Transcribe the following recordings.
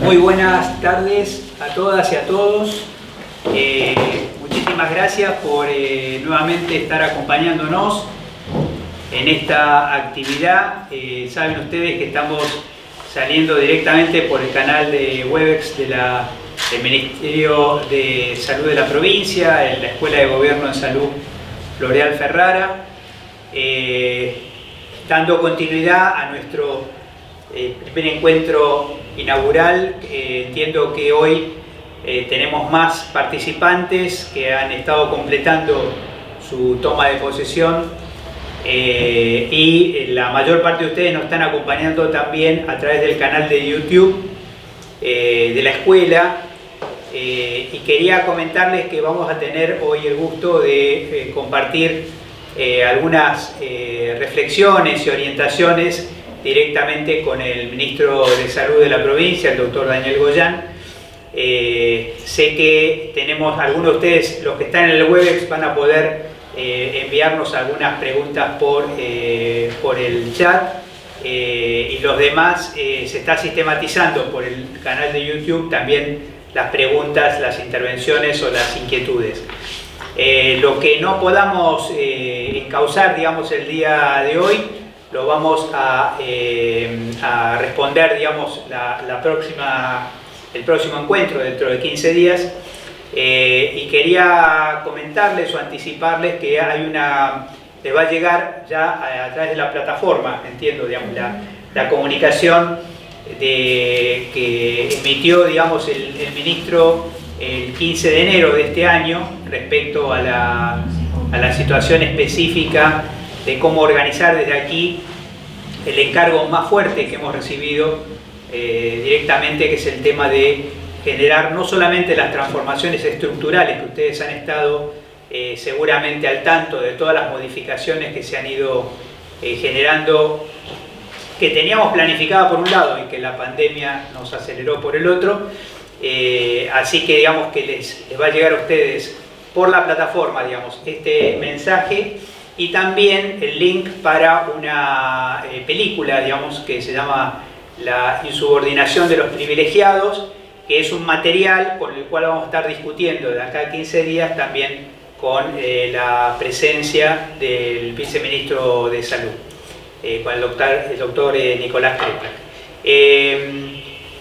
Muy buenas tardes a todas y a todos. Muchísimas gracias por nuevamente estar acompañándonos en esta actividad. Saben ustedes que estamos saliendo directamente por el canal de Webex del Ministerio de Salud de la provincia, en la Escuela de Gobierno en Salud Floreal Ferrara, dando continuidad a nuestro primer encuentro inaugural. Entiendo que hoy tenemos más participantes que han estado completando su toma de posesión y la mayor parte de ustedes nos están acompañando también a través del canal de YouTube de la escuela. Y quería comentarles que vamos a tener hoy el gusto de compartir algunas reflexiones y orientaciones directamente con el Ministro de Salud de la provincia, el doctor Daniel Goyan. Sé que tenemos algunos de ustedes, los que están en el Webex, van a poder enviarnos algunas preguntas por el chat, y los demás se está sistematizando por el canal de YouTube también las preguntas, las intervenciones o las inquietudes. Lo que no podamos encauzar, digamos, el día de hoy, lo vamos a responder, digamos, el próximo encuentro dentro de 15 días. Y quería comentarles o anticiparles que les va a llegar ya a través de la plataforma, entiendo, digamos, la comunicación que emitió, digamos, el ministro el 15 de enero de este año respecto a la situación específica de cómo organizar desde aquí el encargo más fuerte que hemos recibido directamente, que es el tema de generar no solamente las transformaciones estructurales que ustedes han estado seguramente al tanto de todas las modificaciones que se han ido generando, que teníamos planificada por un lado y que la pandemia nos aceleró por el otro. Así que digamos que les va a llegar a ustedes por la plataforma, digamos, este mensaje, y también el link para una película, digamos, que se llama La insubordinación de los privilegiados, que es un material con el cual vamos a estar discutiendo de acá a 15 días también con la presencia del viceministro de Salud, con el doctor Nicolás Kreplak.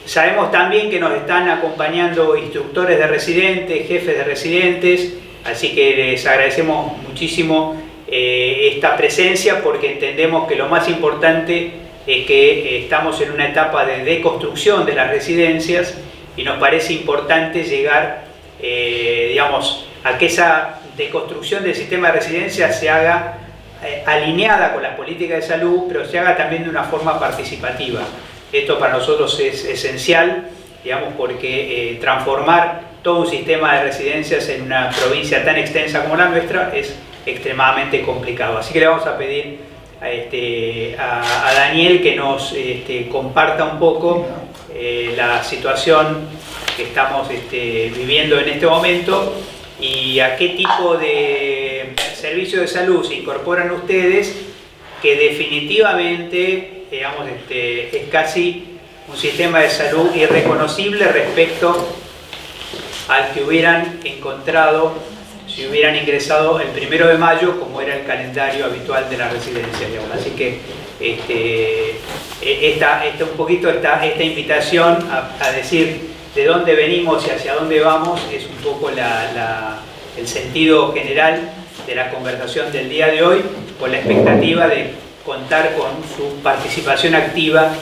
Sabemos también que nos están acompañando instructores de residentes, jefes de residentes, así que les agradecemos muchísimo esta presencia, porque entendemos que lo más importante es que estamos en una etapa de deconstrucción de las residencias y nos parece importante llegar, digamos, a que esa deconstrucción del sistema de residencias se haga alineada con las políticas de salud, pero se haga también de una forma participativa. Esto para nosotros es esencial, digamos, porque transformar todo un sistema de residencias en una provincia tan extensa como la nuestra es extremadamente complicado. Así que le vamos a pedir a Daniel que nos comparta un poco la situación que estamos viviendo en este momento y a qué tipo de servicios de salud se incorporan ustedes, que definitivamente, digamos, es casi un sistema de salud irreconocible respecto al que hubieran encontrado si hubieran ingresado el 1 de mayo, como era el calendario habitual de la residencia, digamos. Así que un poquito esta invitación a decir de dónde venimos y hacia dónde vamos es un poco el sentido general de la conversación del día de hoy, con la expectativa de contar con su participación activa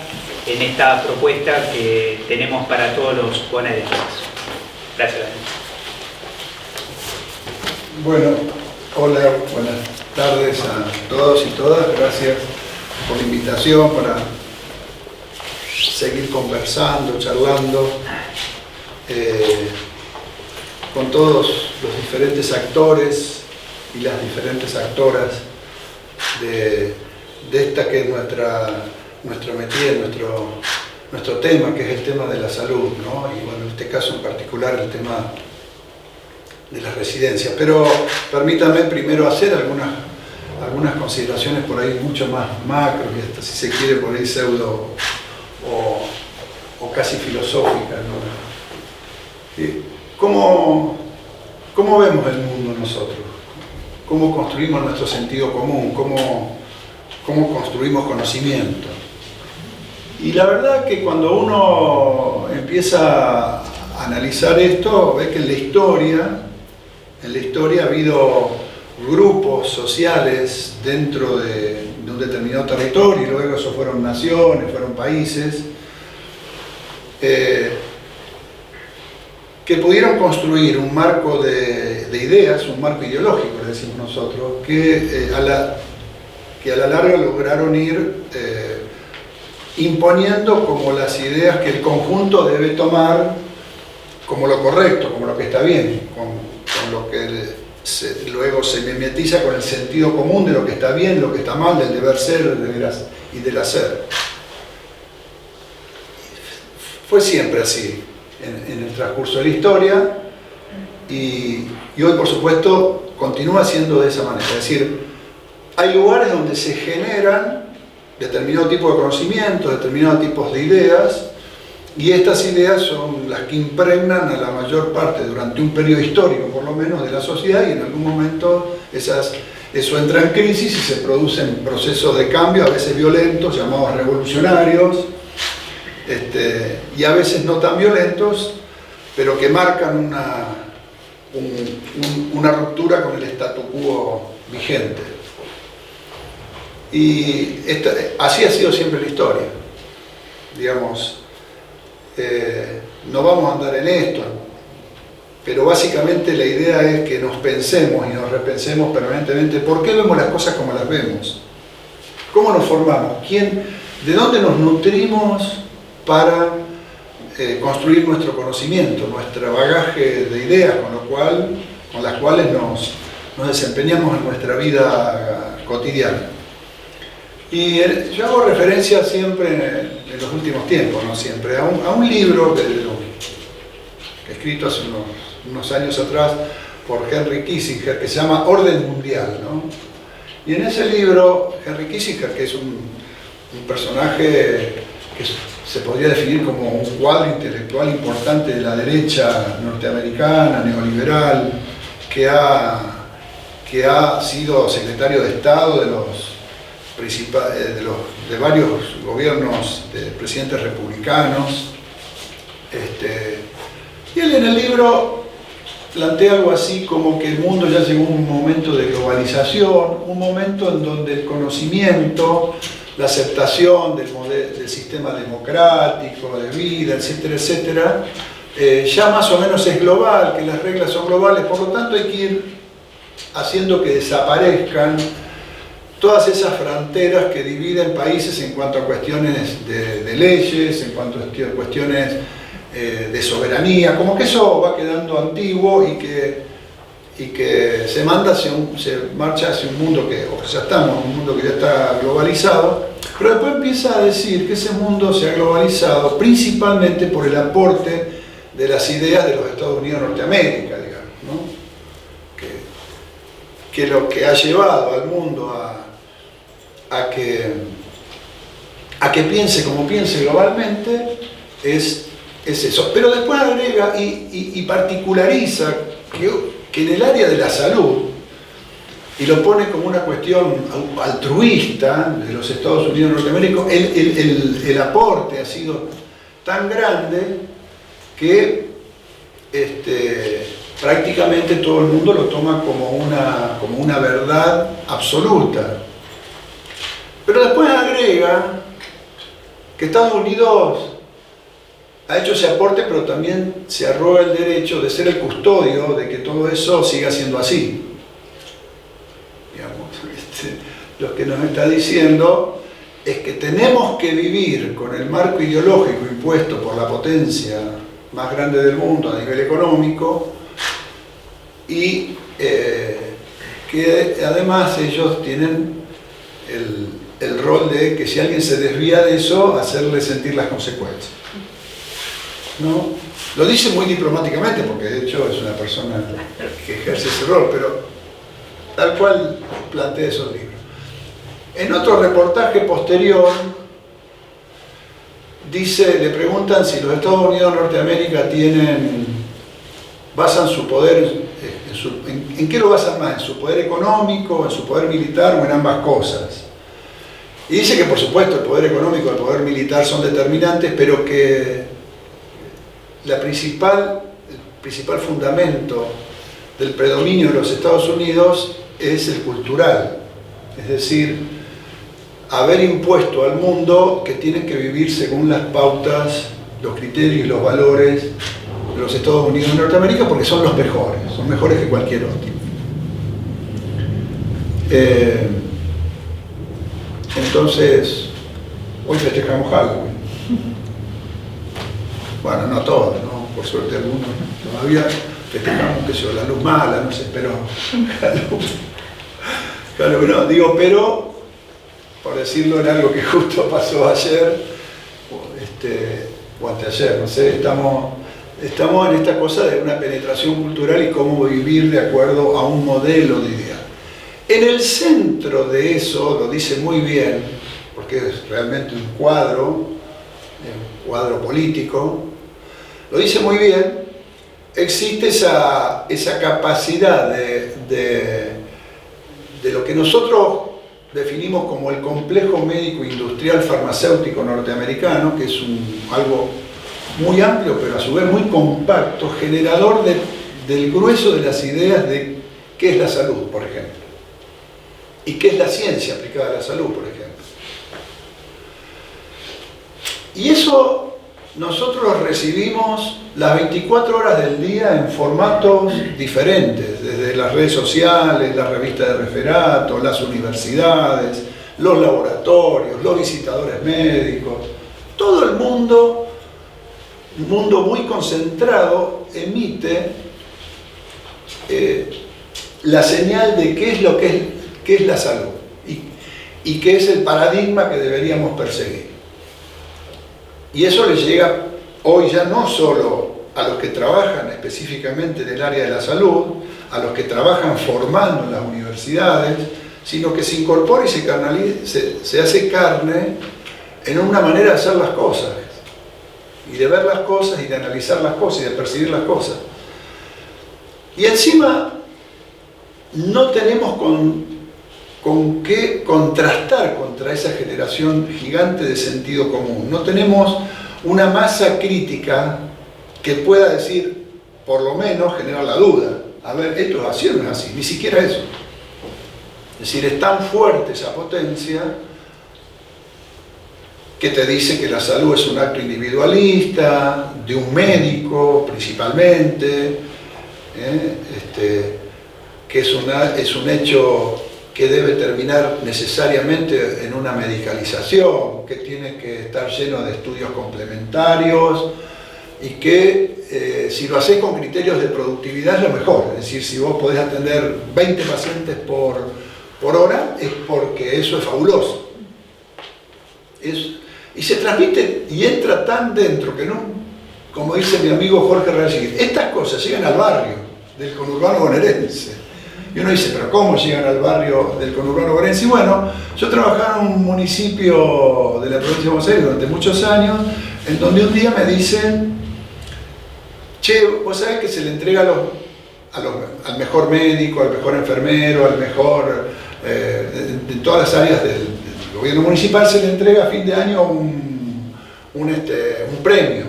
en esta propuesta que tenemos para todos los bonaerenses. Gracias, Daniel. Bueno, hola, buenas tardes a todos y todas. Gracias por la invitación para seguir conversando, charlando con todos los diferentes actores y las diferentes actoras de esta que es nuestra metida, nuestro tema, que es el tema de la salud, ¿no? Y bueno, en este caso en particular el tema de la residencia. Pero permítanme primero hacer algunas consideraciones por ahí mucho más macro, y hasta, si se quiere, por ahí pseudo o casi filosóficas, ¿no? ¿Cómo vemos el mundo nosotros? ¿Cómo construimos nuestro sentido común? ¿Cómo construimos conocimiento? Y la verdad que cuando uno empieza a analizar esto, ve que en la historia ha habido grupos sociales dentro de un determinado territorio, y luego eso fueron naciones, fueron países, que pudieron construir un marco de ideas, un marco ideológico, le decimos nosotros, que a la larga lograron ir imponiendo como las ideas que el conjunto debe tomar como lo correcto, como lo que está bien, con lo que luego se mimetiza con el sentido común de lo que está bien, lo que está mal, del deber ser y del hacer. Fue siempre así en el transcurso de la historia, y hoy, por supuesto, continúa siendo de esa manera. Es decir, hay lugares donde se generan determinado tipo de conocimientos, determinados tipos de ideas, y estas ideas son las que impregnan a la mayor parte, durante un periodo histórico por lo menos, de la sociedad, y en algún momento eso entra en crisis y se producen procesos de cambio, a veces violentos, llamados revolucionarios, y a veces no tan violentos, pero que marcan una ruptura con el statu quo vigente. Y así ha sido siempre la historia. Digamos, no vamos a andar en esto, pero básicamente la idea es que nos pensemos y nos repensemos permanentemente por qué vemos las cosas como las vemos, cómo nos formamos, de dónde nos nutrimos para construir nuestro conocimiento, nuestro bagaje de ideas, con las cuales nos desempeñamos en nuestra vida cotidiana. Y yo hago referencia siempre, en los últimos tiempos, no siempre, a un libro escrito hace unos años atrás por Henry Kissinger, que se llama Orden Mundial, ¿no? Y en ese libro, Henry Kissinger, que es un personaje que se podría definir como un cuadro intelectual importante de la derecha norteamericana, neoliberal, que ha sido secretario de Estado de varios gobiernos de presidentes republicanos. Y él en el libro plantea algo así como que el mundo ya llegó a un momento de globalización, un momento en donde el conocimiento, la aceptación del sistema democrático, de vida, etcétera, etcétera, ya más o menos es global, que las reglas son globales, por lo tanto hay que ir haciendo que desaparezcan todas esas fronteras que dividen países en cuanto a cuestiones de leyes, en cuanto a cuestiones de soberanía, como que eso va quedando antiguo y que se marcha hacia un mundo ya estamos en un mundo que ya está globalizado, pero después empieza a decir que ese mundo se ha globalizado principalmente por el aporte de las ideas de los Estados Unidos de Norteamérica, digamos, ¿no? Que lo que ha llevado al mundo a que piense como piense globalmente es eso. Pero después agrega y particulariza que en el área de la salud, y lo pone como una cuestión altruista de los Estados Unidos de Norteamérica, el aporte ha sido tan grande que prácticamente todo el mundo lo toma como una verdad absoluta. Pero después agrega que Estados Unidos ha hecho ese aporte, pero también se arroga el derecho de ser el custodio de que todo eso siga siendo así. Digamos, lo que nos está diciendo es que tenemos que vivir con el marco ideológico impuesto por la potencia más grande del mundo a nivel económico, y que además ellos tienen el rol de que si alguien se desvía de eso, hacerle sentir las consecuencias, ¿no? Lo dice muy diplomáticamente, porque de hecho es una persona que ejerce ese rol, pero tal cual plantea esos libros. En otro reportaje posterior dice, le preguntan si los Estados Unidos de Norteamérica basan su poder, ¿en qué lo basan más? ¿En su poder económico, en su poder militar o en ambas cosas? Y dice que por supuesto el poder económico y el poder militar son determinantes, pero que el principal fundamento del predominio de los Estados Unidos es el cultural, es decir, haber impuesto al mundo que tienen que vivir según las pautas, los criterios y los valores de los Estados Unidos de Norteamérica, porque son los mejores, son mejores que cualquier otro. Entonces, hoy festejamos Halloween. Bueno, no todos, ¿no? Por suerte algunos todavía festejamos, qué sé yo, la luz mala, no sé, pero Halloween no, digo, pero por decirlo en algo que justo pasó ayer o anteayer, no sé, estamos en esta cosa de una penetración cultural y cómo vivir de acuerdo a un modelo de idea. En el centro de eso, lo dice muy bien, porque es realmente un cuadro político, lo dice muy bien, existe esa capacidad de lo que nosotros definimos como el complejo médico industrial farmacéutico norteamericano, que es algo muy amplio, pero a su vez muy compacto, generador del grueso de las ideas de qué es la salud, por ejemplo. ¿Y qué es la ciencia aplicada a la salud, por ejemplo? Y eso nosotros lo recibimos las 24 horas del día en formatos diferentes, desde las redes sociales, las revistas de referato, las universidades, los laboratorios, los visitadores médicos. Todo el mundo, un mundo muy concentrado, emite la señal de qué es la salud y qué es el paradigma que deberíamos perseguir. Y eso les llega hoy ya no solo a los que trabajan específicamente en el área de la salud, a los que trabajan formando en las universidades, sino que se incorpora y se hace carne en una manera de hacer las cosas, y de ver las cosas, y de analizar las cosas, y de percibir las cosas. Y encima no tenemos con qué contrastar contra esa generación gigante de sentido común. No tenemos una masa crítica que pueda decir, por lo menos, generar la duda. A ver, esto es así o no es así, ni siquiera eso. Es decir, es tan fuerte esa potencia que te dice que la salud es un acto individualista, de un médico principalmente, que es un hecho que debe terminar necesariamente en una medicalización, que tiene que estar lleno de estudios complementarios y que si lo haces con criterios de productividad es lo mejor. Es decir, si vos podés atender 20 pacientes por hora es porque eso es fabuloso. Y se transmite y entra tan dentro que no, como dice mi amigo Jorge Reyes, estas cosas llegan al barrio del conurbano bonaerense. Y uno dice, pero ¿cómo llegan al barrio del conurbano bonaerense? Y bueno, yo trabajaba en un municipio de la provincia de Buenos Aires durante muchos años, en donde un día me dicen, che, vos sabés que se le entrega al mejor médico, al mejor enfermero, al mejor, de todas las áreas del gobierno municipal, se le entrega a fin de año un premio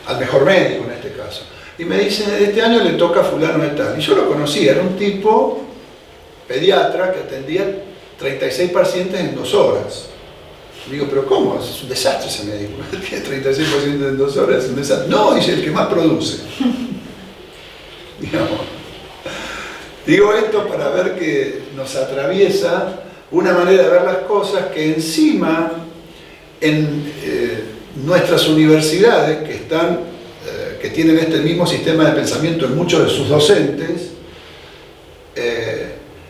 al mejor médico en este caso. Y me dicen, este año le toca a fulano de tal. Y yo lo conocía, era un tipo pediatra que atendía 36 pacientes en 2 horas. Y digo, pero ¿cómo? Es un desastre ese médico. Tiene 36 pacientes en 2 horas, es un desastre. No, dice, el que más produce. Digamos. Digo esto para ver que nos atraviesa una manera de ver las cosas que encima en nuestras universidades que tienen este mismo sistema de pensamiento en muchos de sus docentes,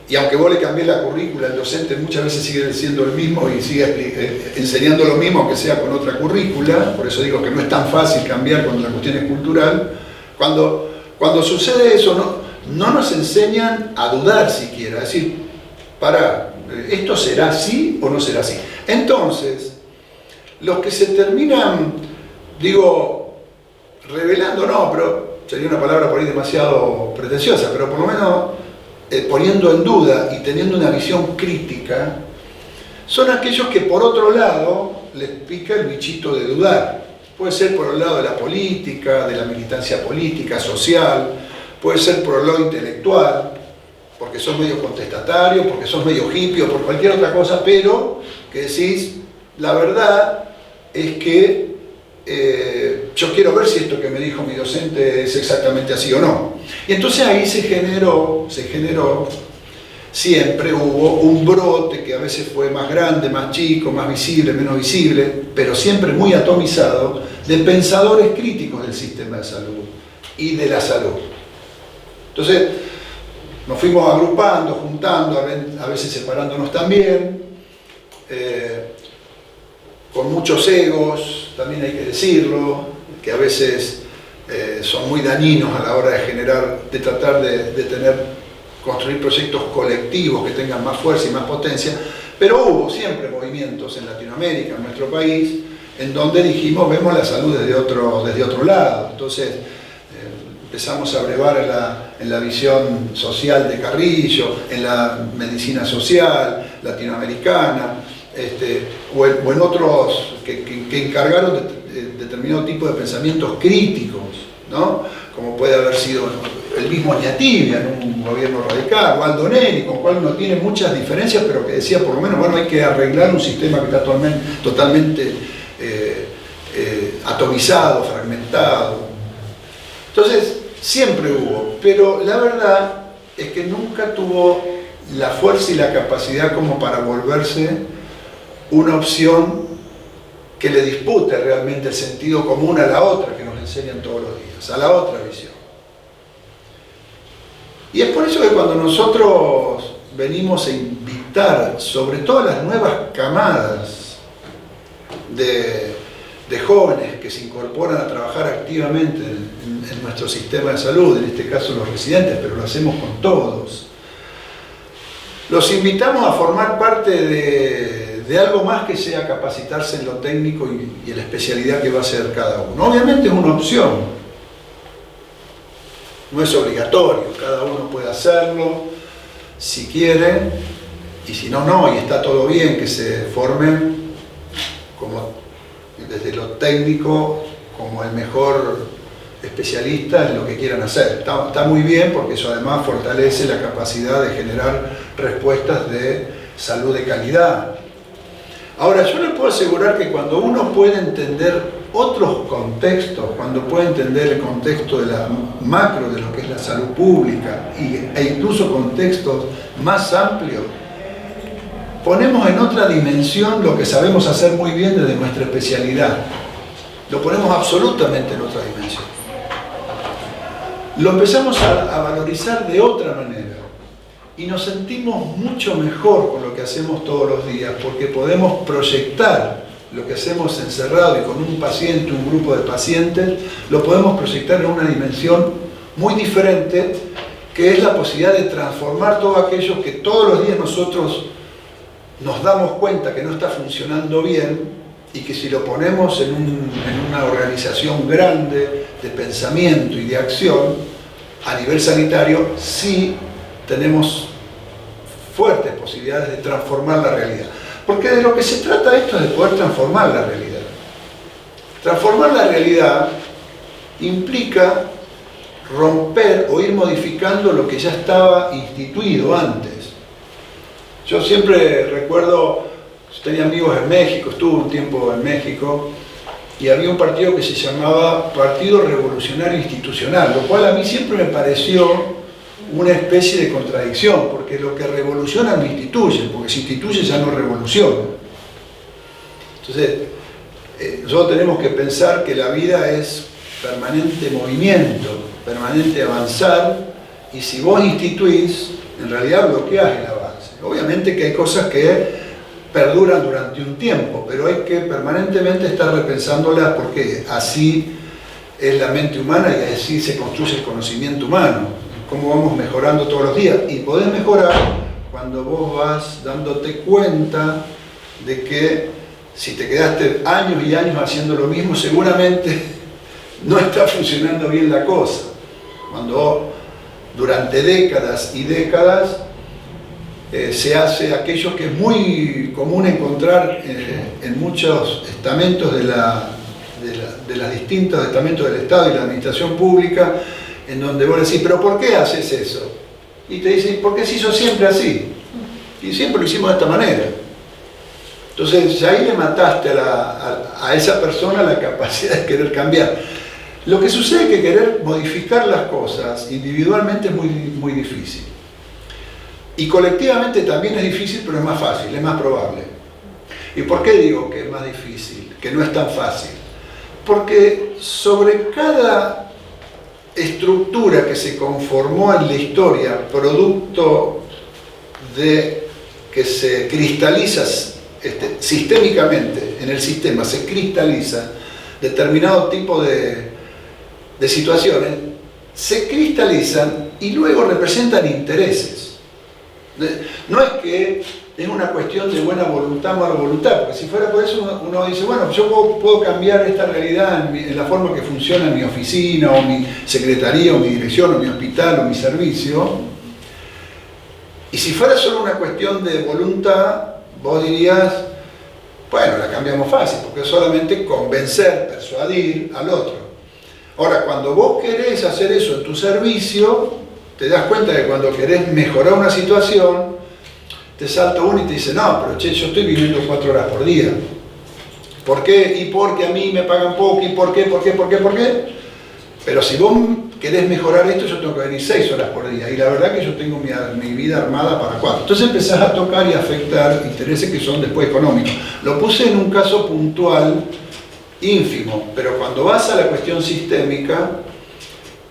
y aunque vos le cambies la currícula, el docente muchas veces sigue siendo el mismo y sigue enseñando lo mismo, aunque sea con otra currícula. Por eso digo que no es tan fácil cambiar cuando la cuestión es cultural. Cuando sucede eso, no nos enseñan a dudar siquiera, a decir, ¿esto será así o no será así? Entonces, los que se terminan, digo, revelando, no, pero sería una palabra por ahí demasiado pretenciosa, pero por lo menos poniendo en duda y teniendo una visión crítica, son aquellos que por otro lado les pica el bichito de dudar. Puede ser por el lado de la política, de la militancia política, social, puede ser por el lado intelectual, porque sos medio contestatario, porque sos medio hippie o por cualquier otra cosa, pero que decís, la verdad es que yo quiero ver si esto que me dijo mi docente es exactamente así o no. Y entonces ahí se generó, siempre hubo un brote que a veces fue más grande, más chico, más visible, menos visible, pero siempre muy atomizado, de pensadores críticos del sistema de salud y de la salud. Entonces, nos fuimos agrupando, juntando, a veces separándonos también, con muchos egos, también hay que decirlo, que a veces son muy dañinos a la hora de tratar de construir proyectos colectivos que tengan más fuerza y más potencia, pero hubo siempre movimientos en Latinoamérica, en nuestro país, en donde dijimos, vemos la salud desde otro lado. Entonces, empezamos a brevar en la visión social de Carrillo, en la medicina social latinoamericana, o en otros que encargaron de determinado tipo de pensamientos críticos, ¿no? Como puede haber sido el mismo Oñatibia en un gobierno radical, o Aldo Neri, con el cual uno tiene muchas diferencias, pero que decía por lo menos, bueno, hay que arreglar un sistema que está totalmente atomizado, fragmentado. Entonces, siempre hubo, pero la verdad es que nunca tuvo la fuerza y la capacidad como para volverse una opción que le dispute realmente el sentido común a la otra que nos enseñan todos los días, a la otra visión. Y es por eso que cuando nosotros venimos a invitar, sobre todo a las nuevas camadas de jóvenes que se incorporan a trabajar activamente en nuestro sistema de salud, en este caso los residentes, pero lo hacemos con todos, los invitamos a formar parte de algo más que sea capacitarse en lo técnico y en la especialidad que va a hacer cada uno. Obviamente es una opción, no es obligatorio, cada uno puede hacerlo si quiere, y si no, no, y está todo bien que se formen como desde lo técnico como el mejor especialista en lo que quieran hacer. Está muy bien porque eso además fortalece la capacidad de generar respuestas de salud de calidad. Ahora, yo les puedo asegurar que cuando uno puede entender otros contextos, cuando puede entender el contexto de la macro de lo que es la salud pública e incluso contextos más amplios, ponemos en otra dimensión lo que sabemos hacer muy bien desde nuestra especialidad. Lo ponemos absolutamente en otra dimensión. Lo empezamos a valorizar de otra manera y nos sentimos mucho mejor con lo que hacemos todos los días porque podemos proyectar lo que hacemos encerrado y con un paciente, un grupo de pacientes, lo podemos proyectar en una dimensión muy diferente, que es la posibilidad de transformar todo aquello que todos los días nosotros nos damos cuenta que no está funcionando bien y que si lo ponemos en una organización grande de pensamiento y de acción a nivel sanitario, sí tenemos fuertes posibilidades de transformar la realidad. Porque de lo que se trata esto es de poder transformar la realidad. Transformar la realidad implica romper o ir modificando lo que ya estaba instituido antes. Yo siempre recuerdo, tenía amigos en México, estuve un tiempo en México, y había un partido que se llamaba Partido Revolucionario Institucional, lo cual a mí siempre me pareció una especie de contradicción, porque lo que revoluciona no instituye, porque si instituye ya no revoluciona. Entonces, nosotros tenemos que pensar que la vida es permanente movimiento, permanente avanzar, y si vos instituís, en realidad bloqueás el avance. Obviamente que hay cosas que perduran durante un tiempo, pero hay que permanentemente estar repensándolas porque así es la mente humana y así se construye el conocimiento humano, cómo vamos mejorando todos los días. Y podés mejorar cuando vos vas dándote cuenta de que si te quedaste años y años haciendo lo mismo, seguramente no está funcionando bien la cosa. Cuando durante décadas y décadas se hace aquello que es muy común encontrar en muchos estamentos de los distintos estamentos del Estado y la administración pública, en donde vos decís, ¿pero por qué haces eso? Y te dicen, porque se hizo siempre así. Y siempre lo hicimos de esta manera. Entonces, ahí le mataste a esa persona la capacidad de querer cambiar. Lo que sucede es que querer modificar las cosas individualmente es muy difícil. Y colectivamente también es difícil, pero es más fácil, es más probable. ¿Y por qué digo que es más difícil, que no es tan fácil? Porque sobre cada estructura que se conformó en la historia, producto de que se cristaliza sistémicamente, en el sistema se cristaliza determinado tipo de situaciones, se cristalizan y luego representan intereses. No es que es una cuestión de buena voluntad o mala voluntad, porque si fuera por eso uno dice, bueno, yo puedo cambiar esta realidad en la forma que funciona mi oficina, o mi secretaría, o mi dirección, o mi hospital, o mi servicio. Y si fuera solo una cuestión de voluntad, vos dirías, bueno, la cambiamos fácil, porque es solamente convencer, persuadir al otro. Ahora, cuando vos querés hacer eso en tu servicio, te das cuenta que cuando querés mejorar una situación, te salta uno y te dice, no, pero che, yo estoy viviendo 4 horas por día. ¿Por qué? Y porque a mí me pagan poco, y por qué. Pero si vos querés mejorar esto, yo tengo que venir 6 horas por día. Y la verdad que yo tengo mi vida armada para 4. Entonces empezás a tocar y afectar intereses que son después económicos. Lo puse en un caso puntual, ínfimo, pero cuando vas a la cuestión sistémica,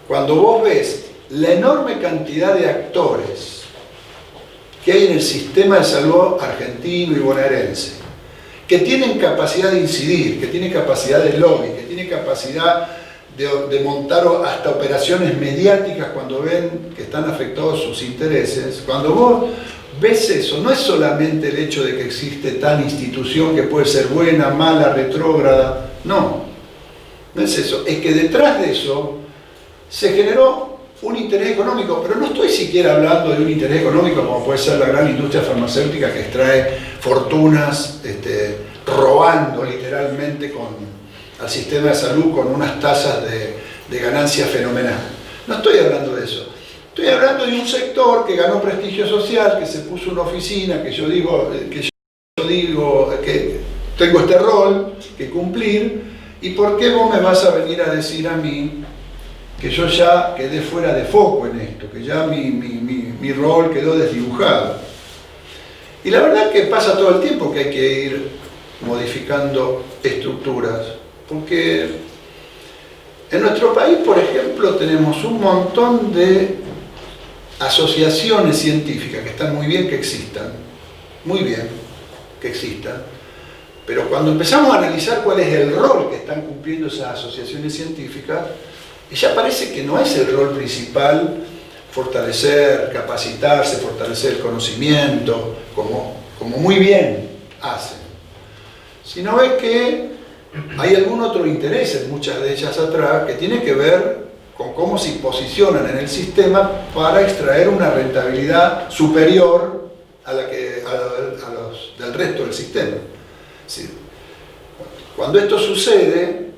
cuando vos ves la enorme cantidad de actores que hay en el sistema de salud argentino y bonaerense, que tienen capacidad de incidir, que tienen capacidad de lobby, que tienen capacidad de montar hasta operaciones mediáticas cuando ven que están afectados sus intereses, cuando vos ves eso, no es solamente el hecho de que existe tal institución que puede ser buena, mala, retrógrada, no es eso, es que detrás de eso se generó un interés económico, pero no estoy siquiera hablando de un interés económico como puede ser la gran industria farmacéutica que extrae fortunas robando literalmente al sistema de salud con unas tasas de ganancia fenomenales. No estoy hablando de eso. Estoy hablando de un sector que ganó prestigio social, que se puso una oficina, que yo digo que tengo este rol que cumplir, y ¿por qué vos me vas a venir a decir a mí que yo ya quedé fuera de foco en esto, que ya mi rol quedó desdibujado? Y la verdad que pasa todo el tiempo que hay que ir modificando estructuras, porque en nuestro país, por ejemplo, tenemos un montón de asociaciones científicas que están muy bien que existan, muy bien que existan, pero cuando empezamos a analizar cuál es el rol que están cumpliendo esas asociaciones científicas, ya parece que no es el rol principal fortalecer, capacitarse, fortalecer el conocimiento, como muy bien hacen, sino es que hay algún otro interés en muchas de ellas atrás que tiene que ver con cómo se posicionan en el sistema para extraer una rentabilidad superior a la del resto del sistema. Sí. Cuando esto sucede,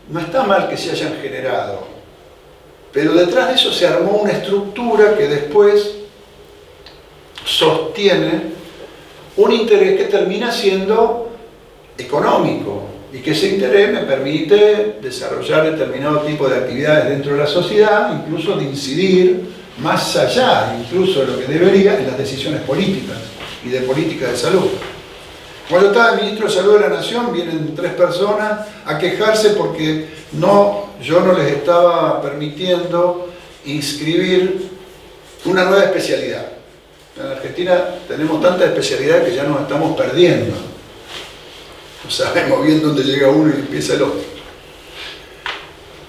no está mal que se hayan generado, pero detrás de eso se armó una estructura que después sostiene un interés que termina siendo económico, y que ese interés me permite desarrollar determinado tipo de actividades dentro de la sociedad, incluso de incidir más allá, incluso de lo que debería, en las decisiones políticas y de política de salud. Cuando estaba el ministro de Salud de la Nación, vienen 3 personas a quejarse porque yo no les estaba permitiendo inscribir una nueva especialidad. En Argentina tenemos tantas especialidades que ya nos estamos perdiendo. No sabemos bien dónde llega uno y empieza el otro.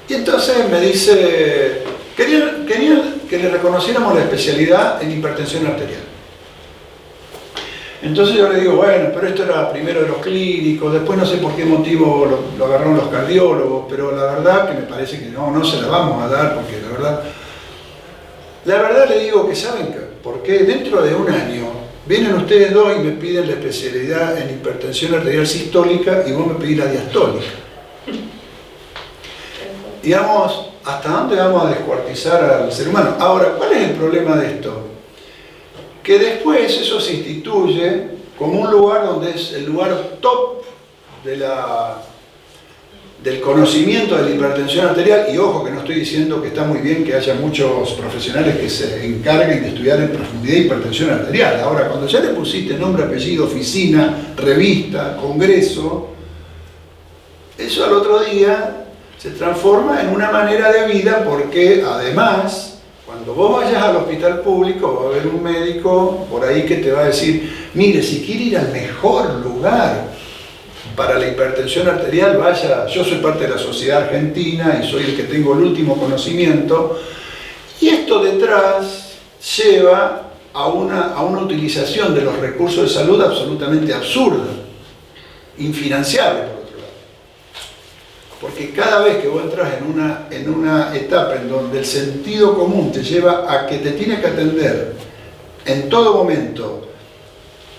Y entonces me dice, querían que le reconociéramos la especialidad en hipertensión arterial. Entonces yo le digo, bueno, pero esto era primero de los clínicos, después no sé por qué motivo lo agarraron los cardiólogos, pero la verdad que me parece que no se la vamos a dar, porque la verdad le digo que saben por qué dentro de un año vienen ustedes dos y me piden la especialidad en hipertensión arterial sistólica y vos me pedís la diastólica. Digamos, ¿hasta dónde vamos a descuartizar al ser humano? Ahora, ¿cuál es el problema de esto? Que después eso se instituye como un lugar donde es el lugar top del conocimiento de la hipertensión arterial, y ojo que no estoy diciendo que está muy bien que haya muchos profesionales que se encarguen de estudiar en profundidad hipertensión arterial. Ahora, cuando ya le pusiste nombre, apellido, oficina, revista, congreso, eso al otro día se transforma en una manera de vida, porque además, cuando vos vayas al hospital público, va a haber un médico por ahí que te va a decir, mire, si quiere ir al mejor lugar para la hipertensión arterial, vaya, yo soy parte de la Sociedad Argentina y soy el que tengo el último conocimiento, y esto detrás lleva a una utilización de los recursos de salud absolutamente absurda, infinanciable por otro lado. Porque cada vez que vos entras en una etapa en donde el sentido común te lleva a que te tienes que atender en todo momento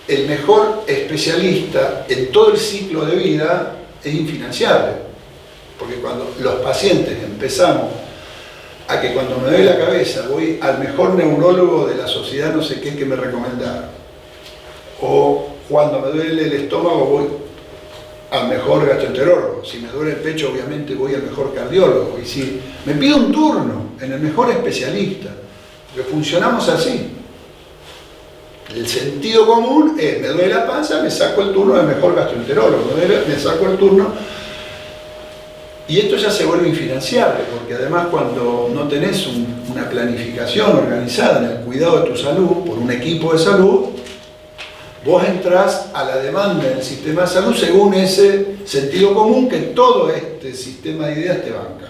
el mejor especialista en todo el ciclo de vida, es infinanciable. Porque cuando los pacientes empezamos a que cuando me duele la cabeza voy al mejor neurólogo de la sociedad no sé qué que me recomendaron, o cuando me duele el estómago voy al mejor gastroenterólogo, si me duele el pecho obviamente voy al mejor cardiólogo, y si me pido un turno en el mejor especialista, porque funcionamos así. El sentido común es, me duele la panza, me saco el turno del mejor gastroenterólogo, me saco el turno, y esto ya se vuelve infinanciable, porque además cuando no tenés una planificación organizada en el cuidado de tu salud por un equipo de salud, vos entrás a la demanda del sistema de salud según ese sentido común que todo este sistema de ideas te banca.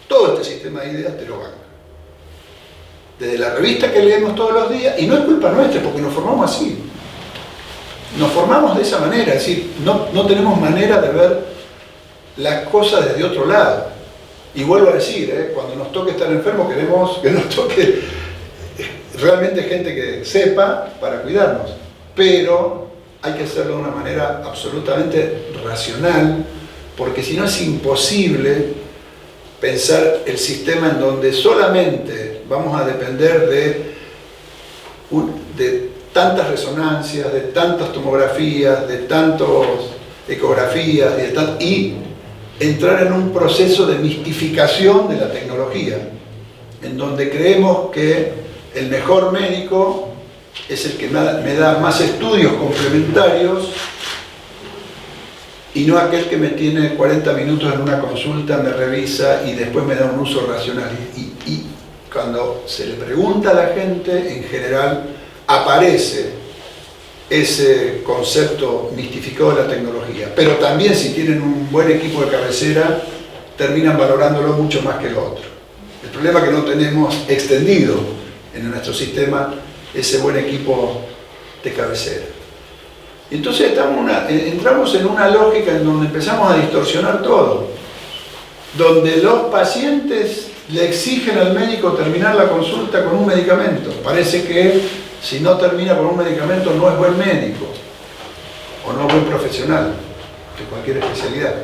Todo este sistema de ideas te lo banca. Desde la revista que leemos todos los días, y no es culpa nuestra, porque nos formamos así. Nos formamos de esa manera, es decir, no tenemos manera de ver las cosas desde otro lado. Y vuelvo a decir, cuando nos toque estar enfermos, queremos que nos toque realmente gente que sepa para cuidarnos. Pero hay que hacerlo de una manera absolutamente racional, porque si no es imposible pensar el sistema en donde solamente vamos a depender de tantas resonancias, de tantas tomografías, de tantas ecografías y entrar en un proceso de mistificación de la tecnología, en donde creemos que el mejor médico es el que me da más estudios complementarios y no aquel que me tiene 40 minutos en una consulta, me revisa y después me da un uso racional. Y cuando se le pregunta a la gente, en general aparece ese concepto mistificado de la tecnología. Pero también si tienen un buen equipo de cabecera, terminan valorándolo mucho más que el otro. El problema es que no tenemos extendido en nuestro sistema ese buen equipo de cabecera. Entonces entramos en una lógica en donde empezamos a distorsionar todo, donde los pacientes le exigen al médico terminar la consulta con un medicamento. Parece que si no termina con un medicamento no es buen médico o no es buen profesional de cualquier especialidad.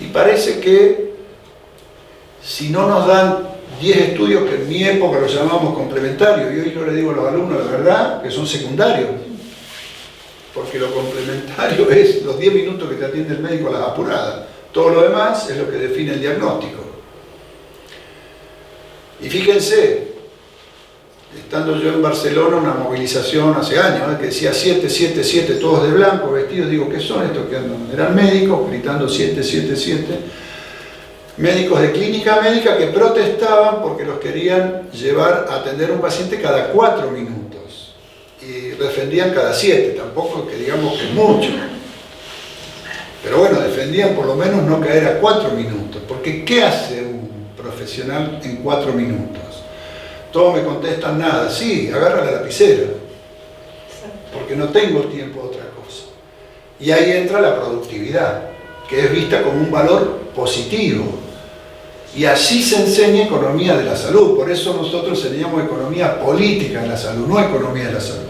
Y parece que si no nos dan 10 estudios, que en mi época los llamábamos complementarios, y hoy yo le digo a los alumnos, de verdad, que son secundarios, porque lo complementario es los 10 minutos que te atiende el médico a las apuradas. Todo lo demás es lo que define el diagnóstico. Y fíjense, estando yo en Barcelona, una movilización hace años, que decía 777, todos de blanco, vestidos, digo, ¿qué son estos que andan? Eran médicos gritando 777, médicos de clínica médica que protestaban porque los querían llevar a atender a un paciente cada 4 minutos y defendían cada 7, tampoco que digamos que es mucho, pero bueno, defendían por lo menos no caer a 4 minutos, porque ¿qué hace un profesional en 4 minutos? Todos me contestan nada, sí, agarra la lapicera. porque no tengo tiempo de otra cosa. Y ahí entra la productividad, que es vista como un valor positivo. Y así se enseña economía de la salud. Por eso nosotros enseñamos economía política de la salud, no economía de la salud.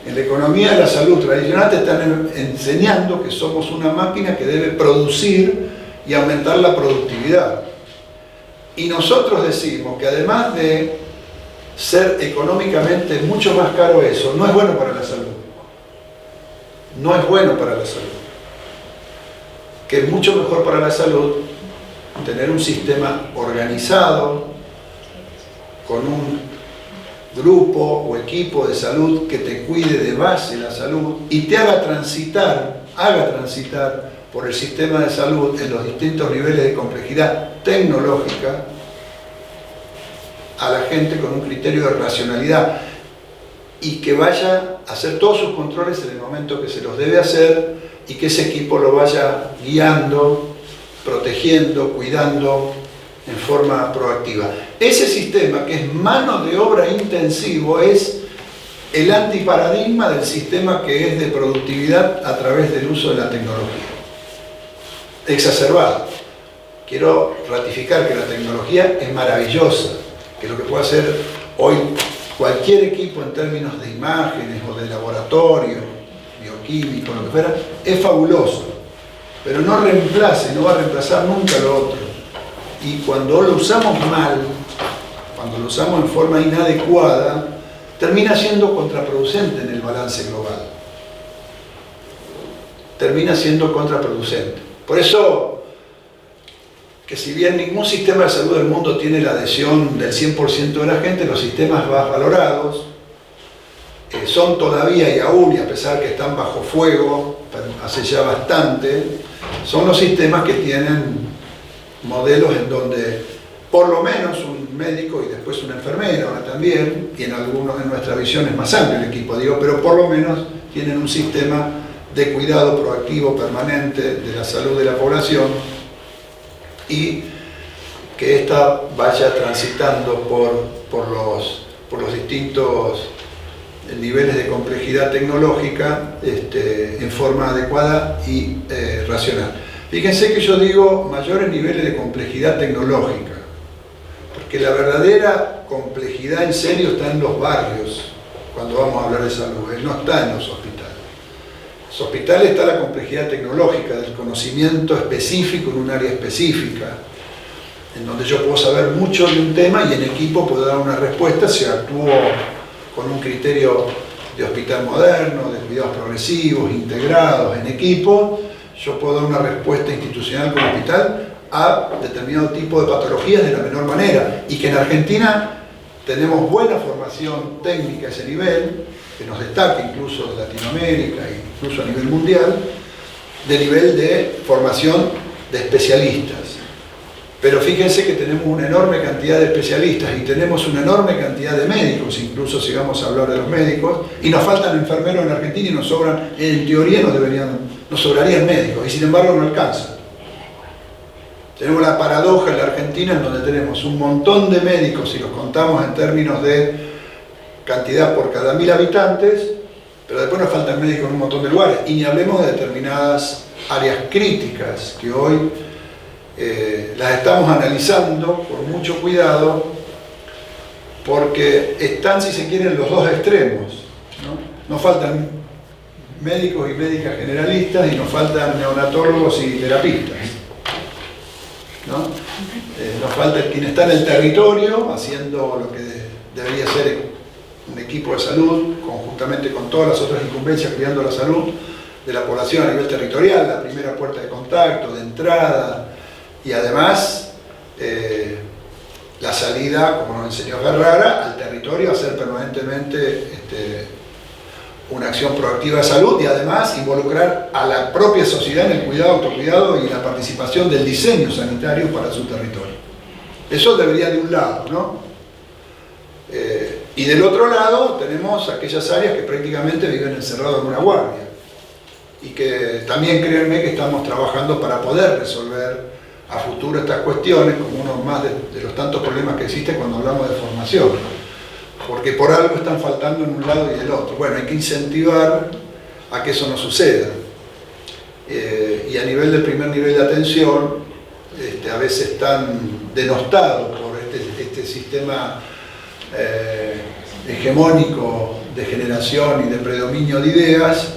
En la economía de la salud tradicional te están enseñando que somos una máquina que debe producir y aumentar la productividad. Y nosotros decimos que además de ser económicamente mucho más caro eso, no es bueno para la salud. No es bueno para la salud. Que es mucho mejor para la salud tener un sistema organizado, con un grupo o equipo de salud que te cuide de base la salud y te haga transitar por el sistema de salud en los distintos niveles de complejidad tecnológica a la gente con un criterio de racionalidad y que vaya a hacer todos sus controles en el momento que se los debe hacer y que ese equipo lo vaya guiando, protegiendo, cuidando en forma proactiva. Ese sistema, que es mano de obra intensivo, es el antiparadigma del sistema que es de productividad a través del uso de la tecnología. Exacerbado. Quiero ratificar que la tecnología es maravillosa, que lo que puede hacer hoy cualquier equipo en términos de imágenes o de laboratorio, bioquímico, lo que fuera, es fabuloso, pero no reemplace, no va a reemplazar nunca lo otro. Y cuando lo usamos mal, cuando lo usamos en forma inadecuada, termina siendo contraproducente en el balance global. Termina siendo contraproducente. Por eso, que si bien ningún sistema de salud del mundo tiene la adhesión del 100% de la gente, los sistemas más valorados son todavía y aún, y a pesar que están bajo fuego, hace ya bastante, son los sistemas que tienen modelos en donde por lo menos un médico y después una enfermera, ahora también, y en algunos de nuestra visión es más amplio el equipo, digo, pero por lo menos tienen un sistema de cuidado proactivo permanente de la salud de la población y que ésta vaya transitando por los distintos niveles de complejidad tecnológica en forma adecuada y racional. Fíjense que yo digo mayores niveles de complejidad tecnológica, porque la verdadera complejidad en serio está en los barrios, cuando vamos a hablar de salud, no está en los hospitales. En los hospitales está la complejidad tecnológica, del conocimiento específico en un área específica, en donde yo puedo saber mucho de un tema y en equipo puedo dar una respuesta si actúo con un criterio de hospital moderno, de cuidados progresivos, integrados, en equipo. Yo puedo dar una respuesta institucional como hospital a determinado tipo de patologías de la menor manera. Y que en Argentina tenemos buena formación técnica a ese nivel, que nos destaca incluso de Latinoamérica e incluso a nivel mundial, de nivel de formación de especialistas. Pero fíjense que tenemos una enorme cantidad de especialistas y tenemos una enorme cantidad de médicos, incluso si vamos a hablar de los médicos, y nos faltan enfermeros en Argentina y nos sobran, en teoría nos sobrarían médicos, y sin embargo no alcanzan. Tenemos la paradoja en la Argentina en donde tenemos un montón de médicos, si los contamos en términos de cantidad por cada 1000 habitantes, pero después nos faltan médicos en un montón de lugares, y ni hablemos de determinadas áreas críticas que hoy las estamos analizando con mucho cuidado porque están, si se quieren, los dos extremos, ¿no? Nos faltan médicos y médicas generalistas y nos faltan neonatólogos y terapistas, ¿no? Nos falta quien está en el territorio haciendo lo que debería ser un equipo de salud conjuntamente con todas las otras incumbencias cuidando la salud de la población a nivel territorial, la primera puerta de contacto, de entrada, y además la salida, como nos enseñó Ferrara, al territorio a hacer permanentemente una acción proactiva de salud y además involucrar a la propia sociedad en el cuidado, autocuidado y la participación del diseño sanitario para su territorio. Eso debería de un lado, ¿no? Y del otro lado tenemos aquellas áreas que prácticamente viven encerrados en una guardia y que también créanme que estamos trabajando para poder resolver a futuro estas cuestiones como uno más de los tantos problemas que existen cuando hablamos de formación. porque por algo están faltando en un lado y en el otro. Bueno, hay que incentivar a que eso no suceda. Y a nivel del primer nivel de atención, a veces están denostados por este sistema hegemónico de generación y de predominio de ideas.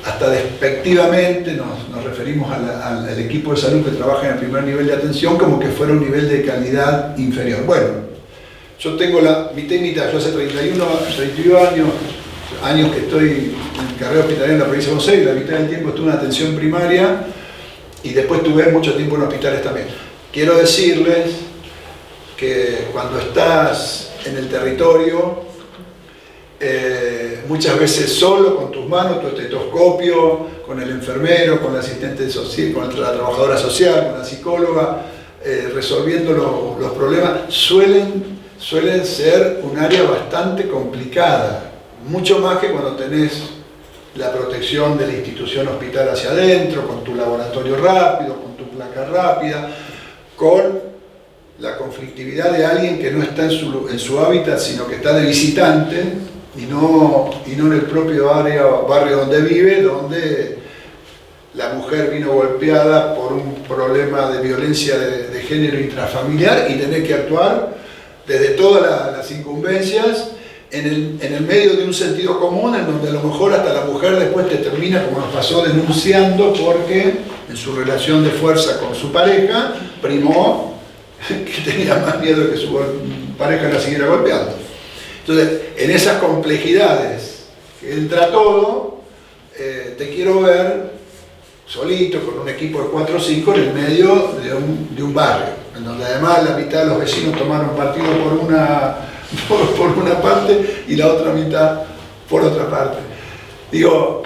Hasta despectivamente nos referimos al equipo de salud que trabaja en el primer nivel de atención como que fuera un nivel de calidad inferior. Bueno, yo tengo la mitad y mitad. Yo hace 31 años que estoy en carrera hospitalaria en la provincia de Buenos Aires. La mitad del tiempo estuve en atención primaria y después tuve mucho tiempo en hospitales también. Quiero decirles que cuando estás en el territorio, muchas veces solo, con tus manos, tu estetoscopio, con el enfermero, con la asistente social, con la trabajadora social, con la psicóloga, resolviendo los problemas, suelen ser un área bastante complicada, mucho más que cuando tenés la protección de la institución hospital hacia adentro, con tu laboratorio rápido, con tu placa rápida, con la conflictividad de alguien que no está en su hábitat, sino que está de visitante, y no en el propio barrio donde vive, donde la mujer vino golpeada por un problema de violencia de género intrafamiliar y tenés que actuar desde todas las incumbencias en el medio de un sentido común, en donde a lo mejor hasta la mujer después te termina, como nos pasó, denunciando porque en su relación de fuerza con su pareja primó que tenía más miedo que su pareja la siguiera golpeando. Entonces, en esas complejidades que entra todo, te quiero ver solito, con un equipo de 4 o 5 en el medio de un barrio, en donde además la mitad de los vecinos tomaron partido por una parte y la otra mitad por otra parte. Digo,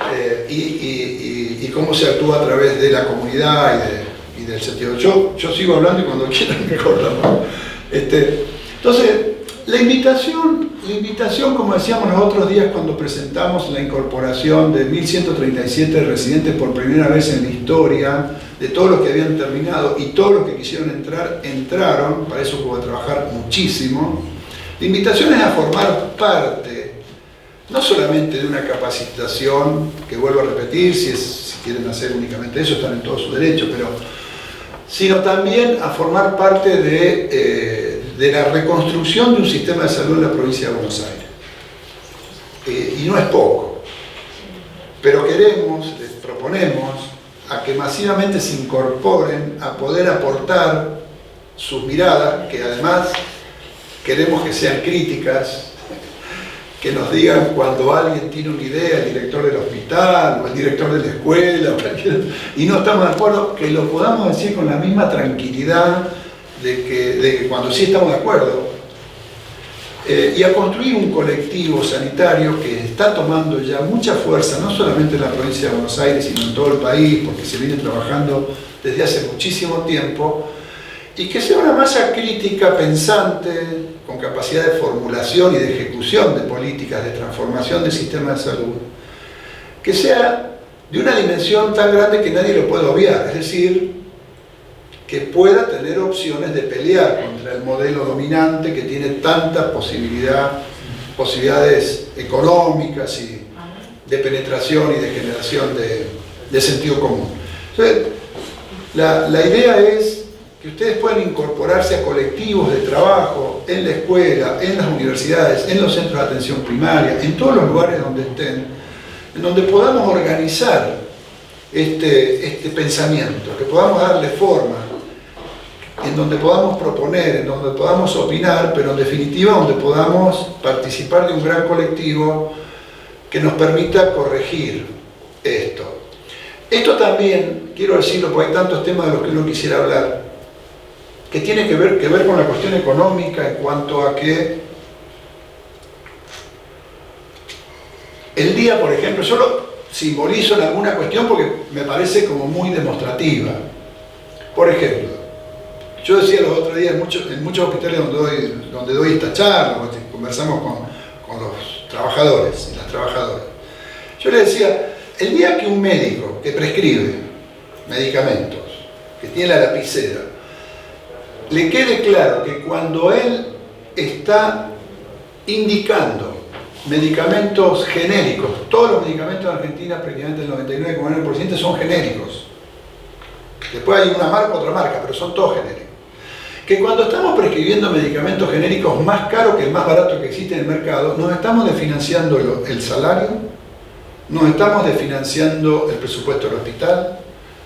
y cómo se actúa a través de la comunidad y del sentido. Yo sigo hablando y cuando quieran me cortan. Entonces, la invitación, como decíamos los otros días cuando presentamos la incorporación de 1.137 residentes por primera vez en la historia, de todos los que habían terminado y todos los que quisieron entrar, entraron, para eso hubo que trabajar muchísimo. La invitación es a formar parte, no solamente de una capacitación, que vuelvo a repetir, si quieren hacer únicamente eso, están en todo su derecho, sino también a formar parte de la reconstrucción de un sistema de salud en la provincia de Buenos Aires. Y no es poco, pero les proponemos a que masivamente se incorporen a poder aportar sus miradas, que además queremos que sean críticas, que nos digan cuando alguien tiene una idea, el director del hospital o el director de la escuela, y no estamos de acuerdo, que lo podamos decir con la misma tranquilidad de que cuando sí estamos de acuerdo, y a construir un colectivo sanitario que está tomando ya mucha fuerza, no solamente en la provincia de Buenos Aires, sino en todo el país, porque se viene trabajando desde hace muchísimo tiempo, y que sea una masa crítica, pensante, con capacidad de formulación y de ejecución de políticas de transformación del sistema de salud, que sea de una dimensión tan grande que nadie lo pueda obviar, es decir, que pueda tener opciones de pelear contra el modelo dominante que tiene tantas posibilidades económicas y de penetración y de generación de sentido común. Entonces, la idea es que ustedes puedan incorporarse a colectivos de trabajo en la escuela, en las universidades, en los centros de atención primaria, en todos los lugares donde estén, en donde podamos organizar este pensamiento, que podamos darle forma, en donde podamos proponer, en donde podamos opinar, pero en definitiva donde podamos participar de un gran colectivo que nos permita corregir esto. Esto también, quiero decirlo porque hay tantos temas de los que uno quisiera hablar, que tiene que ver con la cuestión económica en cuanto a que el día, por ejemplo, yo lo simbolizo en alguna cuestión porque me parece como muy demostrativa. Por ejemplo, yo decía los otros días en muchos hospitales donde doy esta charla, conversamos con los trabajadores y las trabajadoras, yo les decía, el día que un médico que prescribe medicamentos, que tiene la lapicera, le quede claro que cuando él está indicando medicamentos genéricos. Todos los medicamentos en Argentina, prácticamente el 99,9% son genéricos. Después hay una marca, otra marca, pero son todos genéricos. Que cuando estamos prescribiendo medicamentos genéricos más caros que el más barato que existe en el mercado, nos estamos desfinanciando el salario, nos estamos desfinanciando el presupuesto del hospital,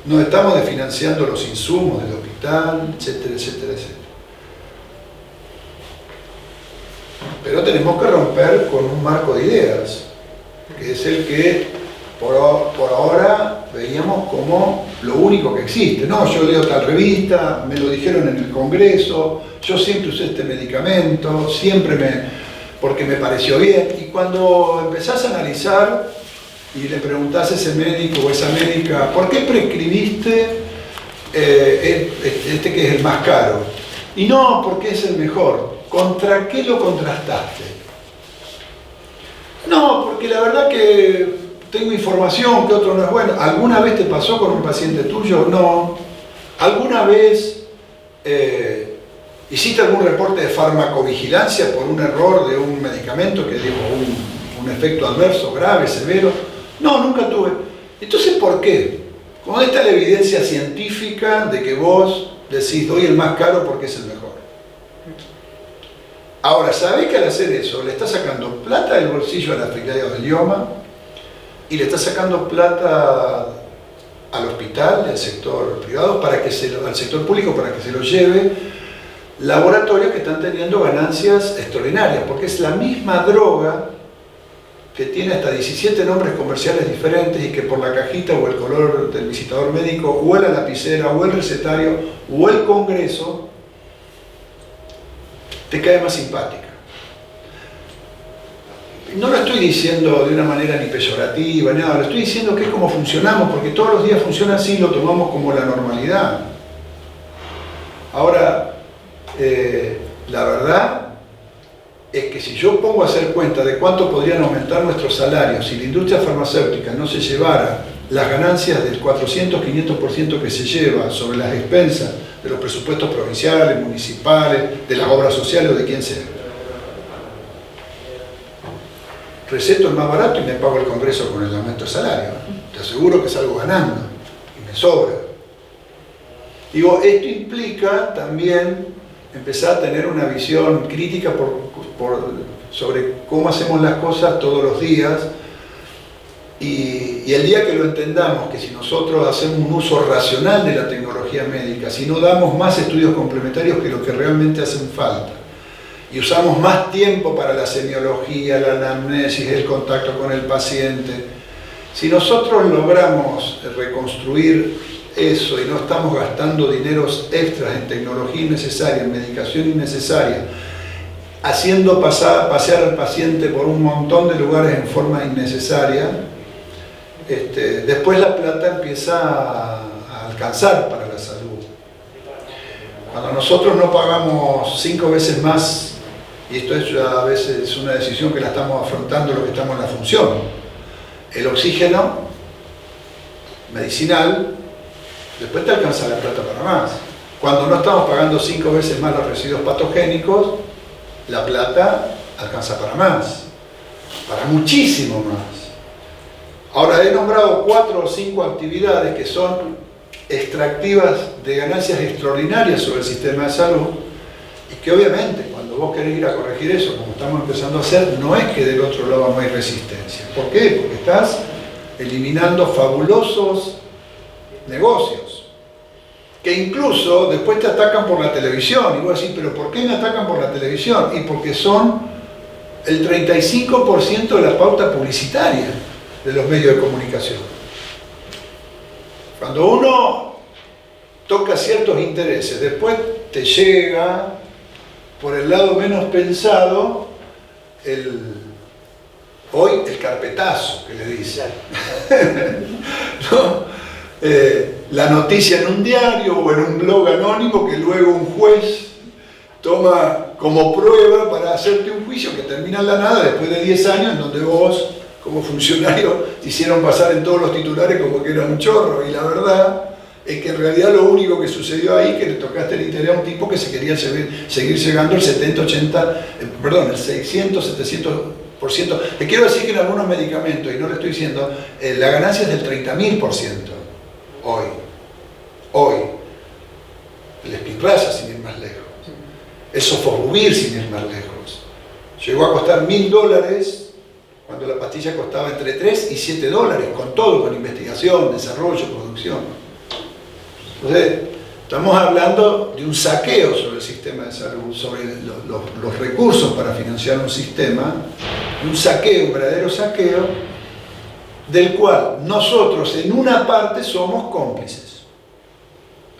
nos estamos desfinanciando los insumos del hospital, etcétera, etcétera, etcétera. Pero tenemos que romper con un marco de ideas, que es el que por ahora veíamos como lo único que existe. No, yo leo tal revista, me lo dijeron en el Congreso, yo siempre usé este medicamento, porque me pareció bien. Y cuando empezás a analizar y le preguntás a ese médico o esa médica, ¿por qué prescribiste este que es el más caro? Y no, porque es el mejor. ¿Contra qué lo contrastaste? No, porque la verdad que tengo información que otro no es bueno. ¿Alguna vez te pasó con un paciente tuyo? No. ¿Alguna vez hiciste algún reporte de farmacovigilancia por un error de un medicamento que dio un efecto adverso grave, severo? No, nunca tuve. Entonces, ¿por qué? ¿Dónde está la evidencia científica de que vos decís, doy el más caro porque es el mejor? Ahora, ¿sabés que al hacer eso le estás sacando plata del bolsillo al afiliado del IOMA y le estás sacando plata al hospital, al sector privado, al sector público para que se lo lleve laboratorios que están teniendo ganancias extraordinarias? Porque es la misma droga que tiene hasta 17 nombres comerciales diferentes y que por la cajita o el color del visitador médico o la lapicera o el recetario o el congreso te cae más simpática. No lo estoy diciendo de una manera ni peyorativa, nada, lo estoy diciendo que es como funcionamos, porque todos los días funciona así y lo tomamos como la normalidad. Ahora, la verdad es que si yo pongo a hacer cuenta de cuánto podrían aumentar nuestros salarios si la industria farmacéutica no se llevara las ganancias del 400-500% que se lleva sobre las expensas de los presupuestos provinciales, municipales, de las obras sociales o de quien sea. Receto el más barato y me pago el Congreso con el aumento de salario. Te aseguro que salgo ganando y me sobra. Digo, esto implica también empezar a tener una visión crítica sobre cómo hacemos las cosas todos los días. Y el día que lo entendamos, que si nosotros hacemos un uso racional de la tecnología médica, si no damos más estudios complementarios que lo que realmente hacen falta, y usamos más tiempo para la semiología, la anamnesis, el contacto con el paciente, si nosotros logramos reconstruir eso y no estamos gastando dineros extras en tecnología innecesaria, en medicación innecesaria, haciendo pasear al paciente por un montón de lugares en forma innecesaria, después la plata empieza a alcanzar para la salud. Cuando nosotros no pagamos 5 veces más, y esto es a veces una decisión que la estamos afrontando lo que estamos en la función, el oxígeno medicinal, después te alcanza la plata para más. Cuando no estamos pagando 5 veces más los residuos patogénicos, la plata alcanza para más, para muchísimo más. Ahora he nombrado 4 o 5 actividades que son extractivas de ganancias extraordinarias sobre el sistema de salud y que obviamente cuando vos querés ir a corregir eso, como estamos empezando a hacer, no es que del otro lado no hay resistencia. ¿Por qué? Porque estás eliminando fabulosos negocios que incluso después te atacan por la televisión y vos decís, pero ¿por qué me atacan por la televisión? Y porque son el 35% de la pauta publicitaria de los medios de comunicación. Cuando uno toca ciertos intereses, después te llega por el lado menos pensado hoy el carpetazo que le dicen. ¿No? La noticia en un diario o en un blog anónimo que luego un juez toma como prueba para hacerte un juicio que termina en la nada después de 10 años en donde vos como funcionario te hicieron pasar en todos los titulares como que era un chorro y la verdad es que en realidad lo único que sucedió ahí es que le tocaste el interés a un tipo que se quería seguir llegando el 600-700%. Le quiero decir que en algunos medicamentos, y no le estoy diciendo, la ganancia es del 30.000% hoy. El Spinraza, sin ir más lejos. El Sofosbuvir, sin ir más lejos. Llegó a costar $1.000 cuando la pastilla costaba entre 3 y 7 dólares, con todo, con investigación, desarrollo, producción. Entonces, estamos hablando de un saqueo sobre el sistema de salud, sobre los recursos para financiar un sistema, un saqueo, un verdadero saqueo, del cual nosotros en una parte somos cómplices.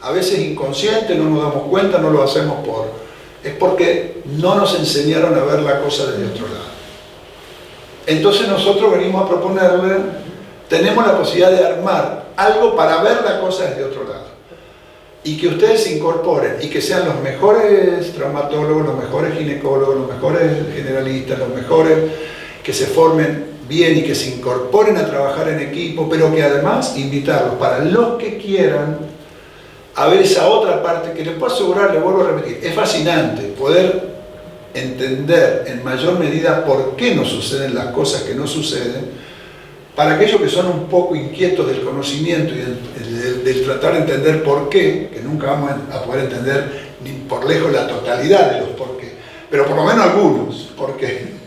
A veces inconsciente, no nos damos cuenta, no lo hacemos es porque no nos enseñaron a ver la cosa desde otro lado. Entonces nosotros venimos a proponerle, tenemos la posibilidad de armar algo para ver la cosa desde otro lado. Y que ustedes se incorporen y que sean los mejores traumatólogos, los mejores ginecólogos, los mejores generalistas, los mejores que se formen bien y que se incorporen a trabajar en equipo, pero que además invitarlos para los que quieran a ver esa otra parte que les puedo asegurar, les vuelvo a repetir, es fascinante poder entender en mayor medida por qué nos suceden las cosas que no suceden, para aquellos que son un poco inquietos del conocimiento y del tratar de entender por qué, que nunca vamos a poder entender ni por lejos la totalidad de los por qué, pero por lo menos algunos, por qué.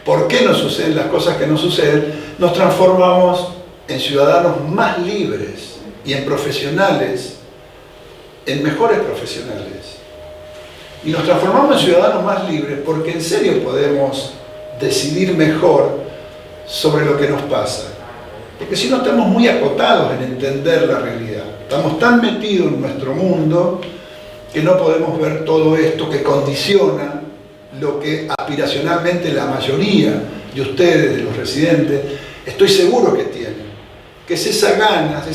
¿Por qué nos suceden las cosas que no suceden? Nos transformamos en ciudadanos más libres y en profesionales, en mejores profesionales. Y nos transformamos en ciudadanos más libres porque en serio podemos decidir mejor sobre lo que nos pasa. Porque si no estamos muy acotados en entender la realidad. Estamos tan metidos en nuestro mundo que no podemos ver todo esto que condiciona lo que aspiracionalmente la mayoría de ustedes, de los residentes, estoy seguro que tienen. Que es esas ganas,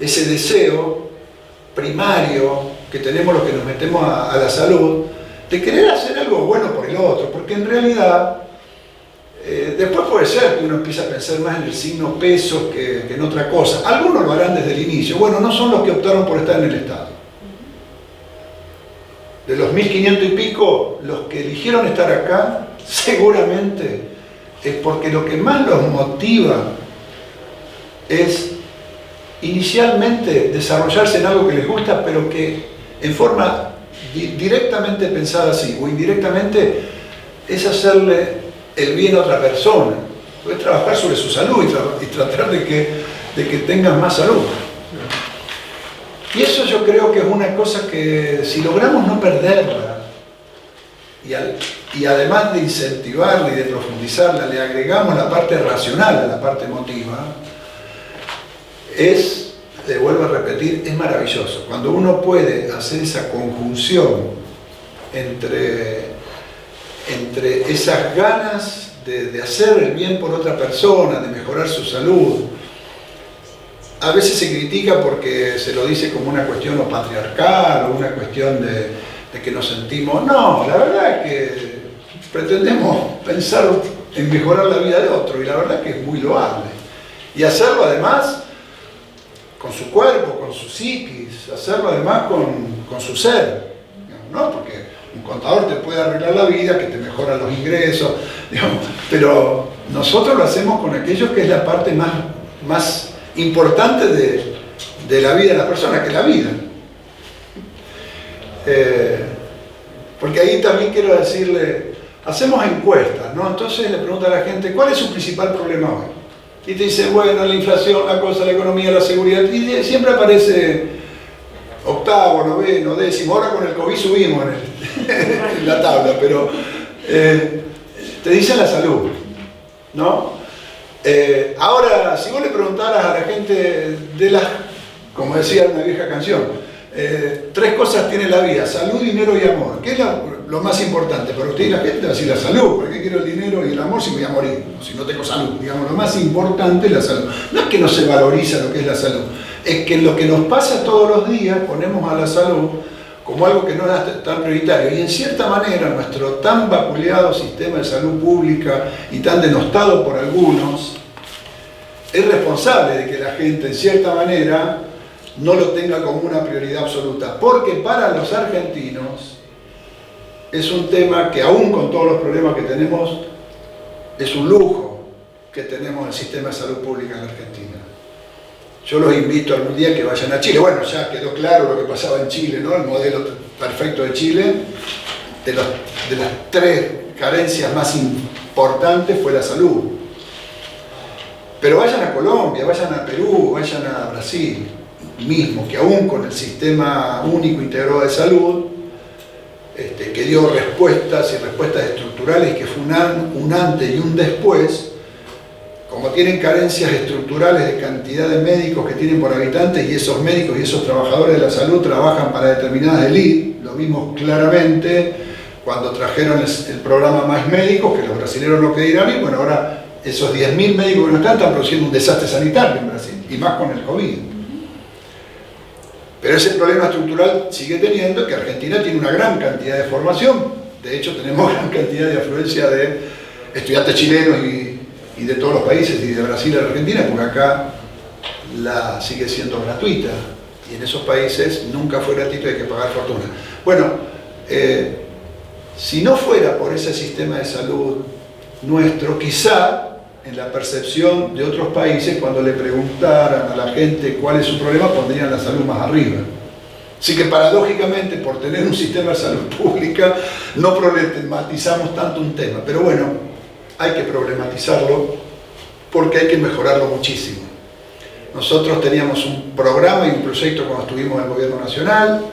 ese deseo primario que tenemos los que nos metemos a la salud, de querer hacer algo bueno por el otro, porque en realidad después puede ser que uno empiece a pensar más en el signo peso que en otra cosa. Algunos lo harán desde el inicio. Bueno, no son los que optaron por estar en el Estado. De los 1.500 y pico, los que eligieron estar acá, seguramente es porque lo que más los motiva es inicialmente desarrollarse en algo que les gusta, pero que en forma directamente pensada así, o indirectamente, es hacerle el bien a otra persona. Puede trabajar sobre su salud y tratar de que tengan más salud. Y eso yo creo que es una cosa que si logramos no perderla, y además de incentivarla y de profundizarla, le agregamos la parte racional a la parte emotiva, le vuelvo a repetir, es maravilloso. Cuando uno puede hacer esa conjunción entre esas ganas de hacer el bien por otra persona, de mejorar su salud. A veces se critica porque se lo dice como una cuestión o patriarcal o una cuestión de que nos sentimos... No, la verdad es que pretendemos pensar en mejorar la vida de otro y la verdad es que es muy loable. Y hacerlo además con su cuerpo, con su psiquis, hacerlo además con su ser, ¿no? Porque un contador te puede arreglar la vida, que te mejora los ingresos, digamos, pero nosotros lo hacemos con aquello que es la parte más importante de la vida de la persona, que es la vida. Porque ahí también quiero decirle, hacemos encuestas, ¿no? Entonces le pregunta a la gente, ¿cuál es su principal problema hoy? Y te dice, bueno, la inflación, la cosa, la economía, la seguridad, y siempre aparece octavo, noveno, décimo. Ahora con el COVID subimos en la tabla, pero te dicen la salud, ¿no? Ahora, si vos le preguntaras a la gente como decía una vieja canción, 3 cosas tiene la vida: salud, dinero y amor. ¿Qué es lo más importante para usted? Y la gente va a decir la salud. ¿Por qué quiero el dinero y el amor si voy a morir? Si no tengo salud. Digamos, lo más importante es la salud. No es que no se valoriza lo que es la salud, es que lo que nos pasa todos los días ponemos a la salud como algo que no es tan prioritario. Y en cierta manera nuestro tan vapuleado sistema de salud pública y tan denostado por algunos es responsable de que la gente, en cierta manera, no lo tenga como una prioridad absoluta. Porque para los argentinos es un tema que, aún con todos los problemas que tenemos, es un lujo que tenemos el sistema de salud pública en la Argentina. Yo los invito algún día que vayan a Chile. Bueno, ya quedó claro lo que pasaba en Chile, ¿no? El modelo perfecto de Chile, de las tres carencias más importantes fue la salud. Pero vayan a Colombia, vayan a Perú, vayan a Brasil, mismo, que aún con el sistema único integrado de salud, que dio respuestas y respuestas estructurales, que fue un antes y un después, como tienen carencias estructurales de cantidad de médicos que tienen por habitantes, y esos médicos y esos trabajadores de la salud trabajan para determinadas élites, lo vimos claramente cuando trajeron el programa Más Médicos, que los brasileños no querían ir. Bueno, ahora esos 10.000 médicos que no están produciendo un desastre sanitario en Brasil, y más con el COVID. Pero ese problema estructural sigue teniendo que Argentina tiene una gran cantidad de formación. De hecho, tenemos gran cantidad de afluencia de estudiantes chilenos y de todos los países, y de Brasil a la Argentina, porque acá la sigue siendo gratuita, y en esos países nunca fue gratuito, hay que pagar fortuna. Bueno, si no fuera por ese sistema de salud nuestro, quizá en la percepción de otros países, cuando le preguntaran a la gente cuál es su problema, pondrían la salud más arriba. Así que paradójicamente, por tener un sistema de salud pública, no problematizamos tanto un tema. Pero bueno, hay que problematizarlo porque hay que mejorarlo muchísimo. Nosotros teníamos un programa y un proyecto cuando estuvimos en el gobierno nacional.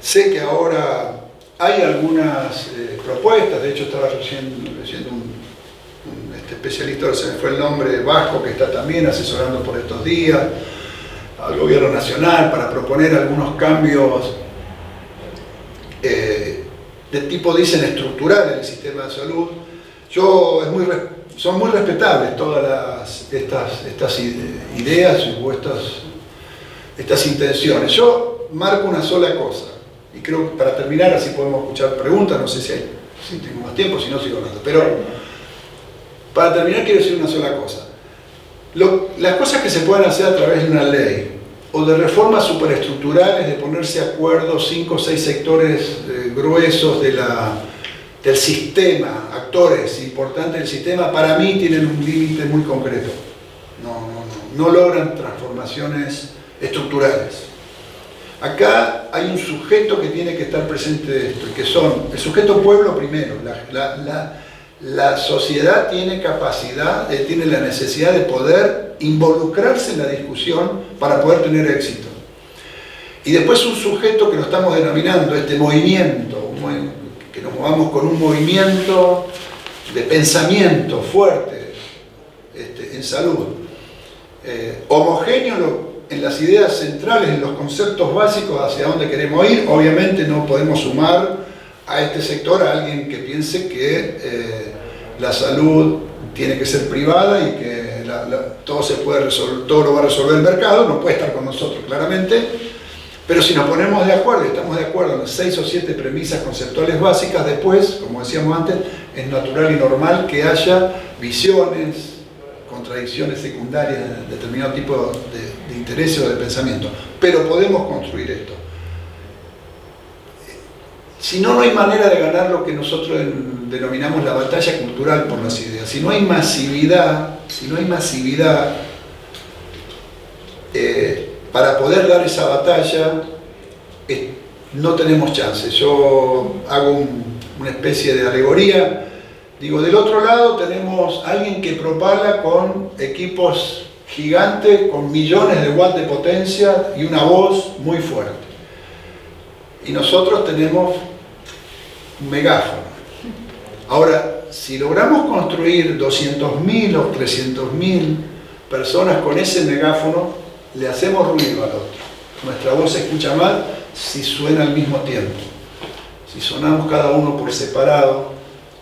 Sé que ahora hay algunas propuestas, de hecho estaba leyendo un especialista, se me fue el nombre, vasco, que está también asesorando por estos días al gobierno nacional para proponer algunos cambios de tipo, dicen, estructural en el sistema de salud. Son muy respetables todas estas ideas o estas intenciones. Yo marco una sola cosa, y creo que para terminar, así podemos escuchar preguntas, no sé si tengo más tiempo, si no sigo hablando, pero para terminar quiero decir una sola cosa. Las cosas que se pueden hacer a través de una ley o de reformas superestructurales, de ponerse de acuerdo 5 o 6 sectores gruesos del sistema, actores importantes del sistema, para mí tienen un límite muy concreto. No logran transformaciones estructurales. Acá hay un sujeto que tiene que estar presente de esto, que son el sujeto pueblo primero. La sociedad tiene capacidad, tiene la necesidad de poder involucrarse en la discusión para poder tener éxito. Y después un sujeto que lo estamos denominando este movimiento, que nos movamos con un movimiento de pensamiento fuerte en salud, homogéneo en las ideas centrales, en los conceptos básicos hacia dónde queremos ir. Obviamente no podemos sumar a este sector a alguien que piense que la salud tiene que ser privada y que todo se puede resolver, todo lo va a resolver el mercado. No puede estar con nosotros, claramente. Pero si nos ponemos de acuerdo y estamos de acuerdo en las 6 o 7 premisas conceptuales básicas, después, como decíamos antes, es natural y normal que haya visiones, contradicciones secundarias de determinado tipo de intereses o de pensamiento. Pero podemos construir esto. Si no, no hay manera de ganar lo que nosotros denominamos la batalla cultural por las ideas. Si no hay masividad, para poder dar esa batalla, no tenemos chance. Yo hago una especie de alegoría. Digo, del otro lado tenemos a alguien que propala con equipos gigantes, con millones de watts de potencia y una voz muy fuerte. Y nosotros tenemos un megáfono. Ahora, si logramos construir 200.000 o 300.000 personas con ese megáfono, le hacemos ruido al otro. Nuestra voz se escucha mal si suena al mismo tiempo. Si sonamos cada uno por separado,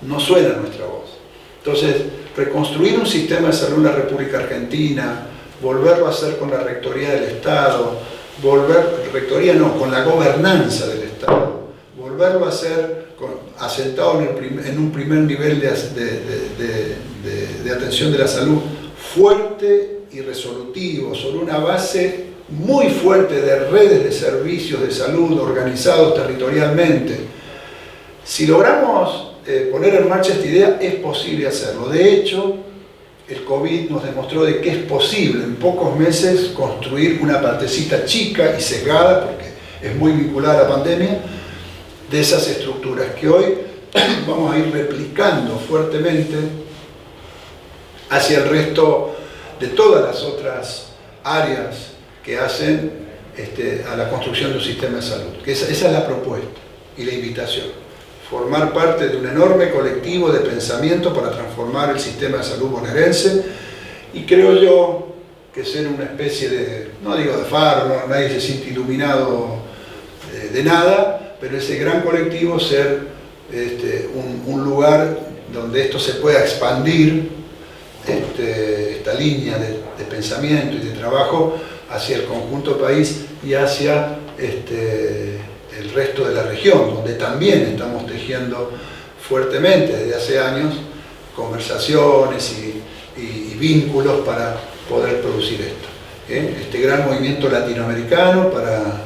no suena nuestra voz. Entonces, reconstruir un sistema de salud en la República Argentina, volverlo a hacer con la Rectoría del Estado, con la gobernanza del Estado, volverlo a hacer asentado en un primer nivel de atención de la salud fuerte y resolutivo, sobre una base muy fuerte de redes de servicios de salud organizados territorialmente. Si logramos poner en marcha esta idea, es posible hacerlo. De hecho, el COVID nos demostró de que es posible en pocos meses construir una partecita chica y sesgada, porque es muy vinculada a la pandemia, de esas estructuras que hoy vamos a ir replicando fuertemente hacia el resto de todas las otras áreas que hacen a la construcción de un sistema de salud. Esa es la propuesta y la invitación. Formar parte de un enorme colectivo de pensamiento para transformar el sistema de salud bonaerense, y creo yo que ser una especie de, no digo de faro, no, nadie se siente iluminado de nada, pero ese gran colectivo ser un lugar donde esto se pueda expandir, esta línea de pensamiento y de trabajo hacia el conjunto país y hacia el resto de la región, donde también estamos tejiendo fuertemente desde hace años conversaciones y vínculos para poder producir esto. Este gran movimiento latinoamericano para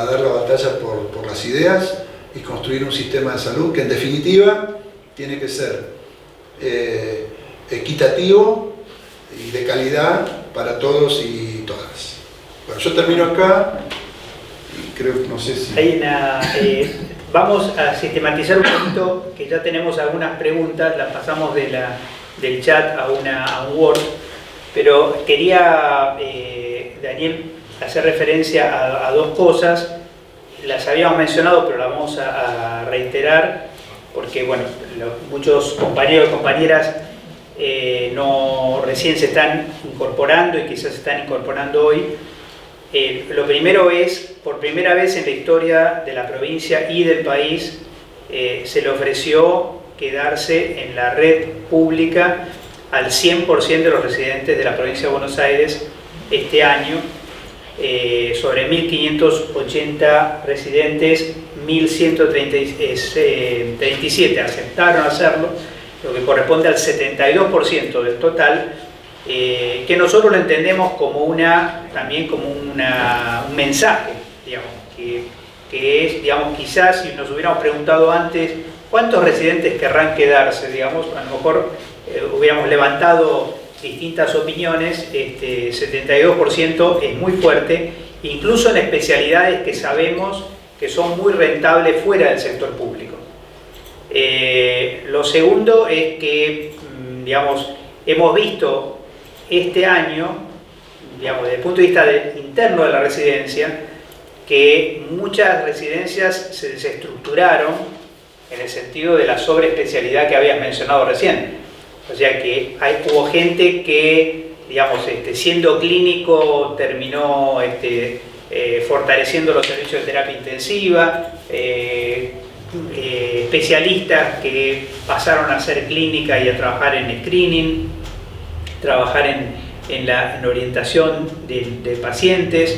dar la batalla por las ideas y construir un sistema de salud que en definitiva tiene que ser equitativo y de calidad para todos y todas. Bueno, yo termino acá y creo, no sé si... vamos a sistematizar un poquito, que ya tenemos algunas preguntas, las pasamos del chat a un Word, pero quería, Daniel, hacer referencia a dos cosas. Las habíamos mencionado, pero las vamos a reiterar, porque bueno, muchos compañeros y compañeras recién se están incorporando y quizás se están incorporando hoy. Lo primero es, por primera vez en la historia de la provincia y del país, se le ofreció quedarse en la red pública al 100% de los residentes de la provincia de Buenos Aires este año. Sobre 1.580 residentes, 1.137 aceptaron hacerlo, lo que corresponde al 72% del total, que nosotros lo entendemos como también como un mensaje, digamos, que es, digamos, quizás si nos hubiéramos preguntado antes cuántos residentes querrán quedarse, digamos, a lo mejor hubiéramos levantado distintas opiniones. 72% es muy fuerte, incluso en especialidades que sabemos que son muy rentables fuera del sector público. Lo segundo es que, digamos, hemos visto este año, digamos, desde el punto de vista interno de la residencia, que muchas residencias se desestructuraron en el sentido de la sobreespecialidad que habías mencionado recién. O sea que hubo gente que, digamos, siendo clínico terminó fortaleciendo los servicios de terapia intensiva, especialistas que pasaron a hacer clínica y a trabajar en screening, trabajar en la orientación de pacientes.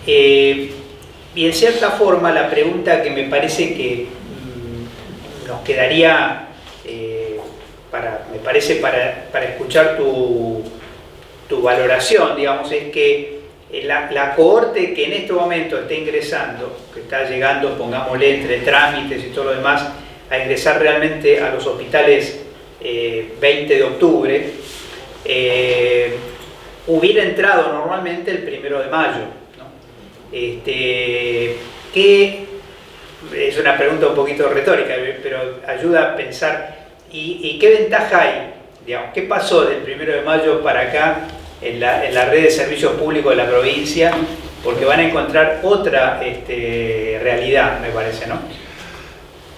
Y en cierta forma la pregunta que me parece que nos quedaría para escuchar tu valoración, digamos, es que la cohorte que en este momento está ingresando, que está llegando, pongámosle, entre trámites y todo lo demás, a ingresar realmente a los hospitales 20 de octubre, hubiera entrado normalmente el 1 de mayo, ¿no? Que es una pregunta un poquito retórica, pero ayuda a pensar. ¿Y qué ventaja hay? Digamos, ¿qué pasó del 1 de mayo para acá en la red de servicios públicos de la provincia? Porque van a encontrar otra realidad, me parece, ¿no?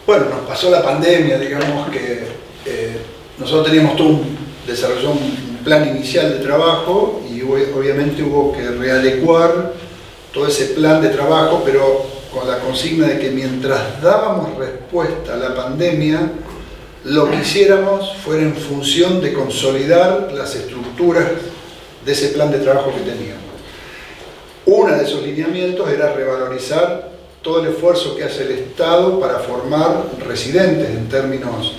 Bueno, nos pasó la pandemia, digamos que nosotros teníamos desarrollado un plan inicial de trabajo y obviamente hubo que readecuar todo ese plan de trabajo, pero con la consigna de que mientras dábamos respuesta a la pandemia, lo que hiciéramos fuera en función de consolidar las estructuras de ese plan de trabajo que teníamos. Uno de esos lineamientos era revalorizar todo el esfuerzo que hace el Estado para formar residentes en términos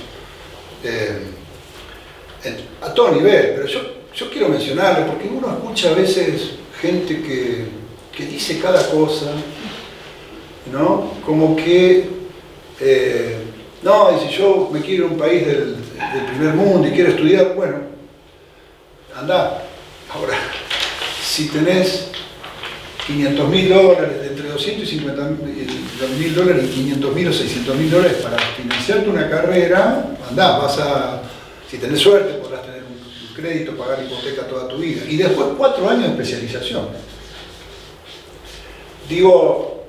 a todo nivel, pero yo yo quiero mencionarle, porque uno escucha a veces gente que dice cada cosa, ¿no? Como que, no, y si yo me quiero ir a un país del primer mundo y quiero estudiar, bueno, andá. Ahora, si tenés $500.000, entre $250.000 y $500.000 o $600.000 para financiarte una carrera, andá, si tenés suerte podrás tener un crédito, pagar hipoteca toda tu vida. Y después 4 años de especialización. Digo,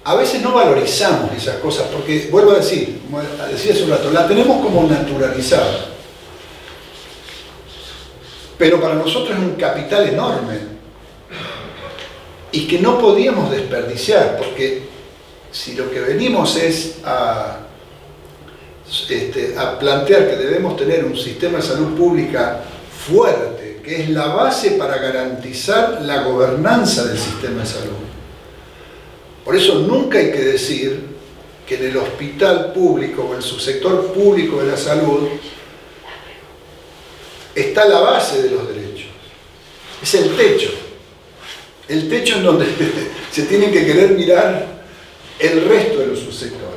a veces no valorizamos esas cosas, porque, vuelvo a decir, como decía hace un rato, la tenemos como naturalizada. Pero para nosotros es un capital enorme y que no podíamos desperdiciar, porque si lo que venimos es a plantear que debemos tener un sistema de salud pública fuerte, que es la base para garantizar la gobernanza del sistema de salud. Por eso nunca hay que decir que en el hospital público o en el subsector público de la salud está la base de los derechos. Es el techo. El techo en donde se tiene que querer mirar el resto de los subsectores.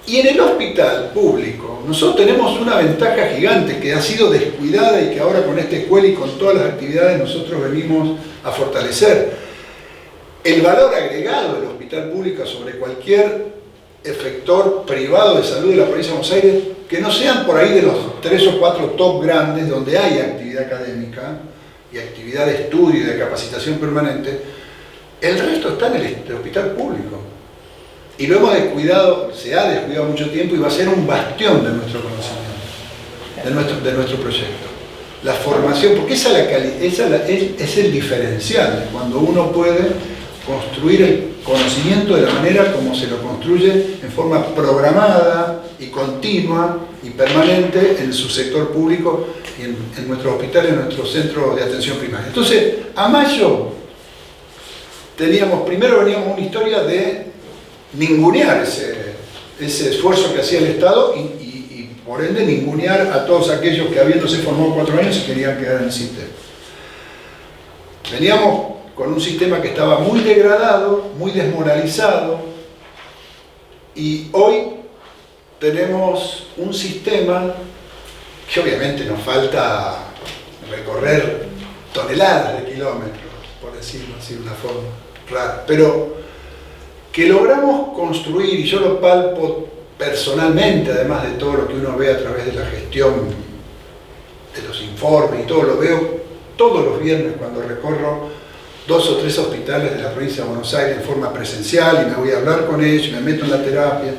Y en el hospital público, nosotros tenemos una ventaja gigante que ha sido descuidada y que ahora con esta escuela y con todas las actividades nosotros venimos a fortalecer. El valor agregado del hospital público sobre cualquier efector privado de salud de la provincia de Buenos Aires, que no sean por ahí de los 3 o 4 top grandes donde hay actividad académica y actividad de estudio y de capacitación permanente, el resto está en el hospital público. Y lo hemos descuidado, se ha descuidado mucho tiempo y va a ser un bastión de nuestro conocimiento, de nuestro proyecto. La formación, porque es el diferencial, cuando uno puede construir el conocimiento de la manera como se lo construye en forma programada y continua y permanente en su sector público y en nuestros hospitales, en nuestros centros de atención primaria. Entonces, a mayo primero veníamos una historia de ningunear ese esfuerzo que hacía el Estado y por ende ningunear a todos aquellos que habiéndose formado 4 años se querían quedar en el sistema. Veníamos con un sistema que estaba muy degradado, muy desmoralizado, y hoy tenemos un sistema que obviamente nos falta recorrer toneladas de kilómetros, por decirlo así de una forma rara, pero que logramos construir, y yo lo palpo personalmente, además de todo lo que uno ve a través de la gestión, de los informes y todo, lo veo todos los viernes cuando recorro 2 o 3 hospitales de la provincia de Buenos Aires en forma presencial y me voy a hablar con ellos, me meto en la terapia,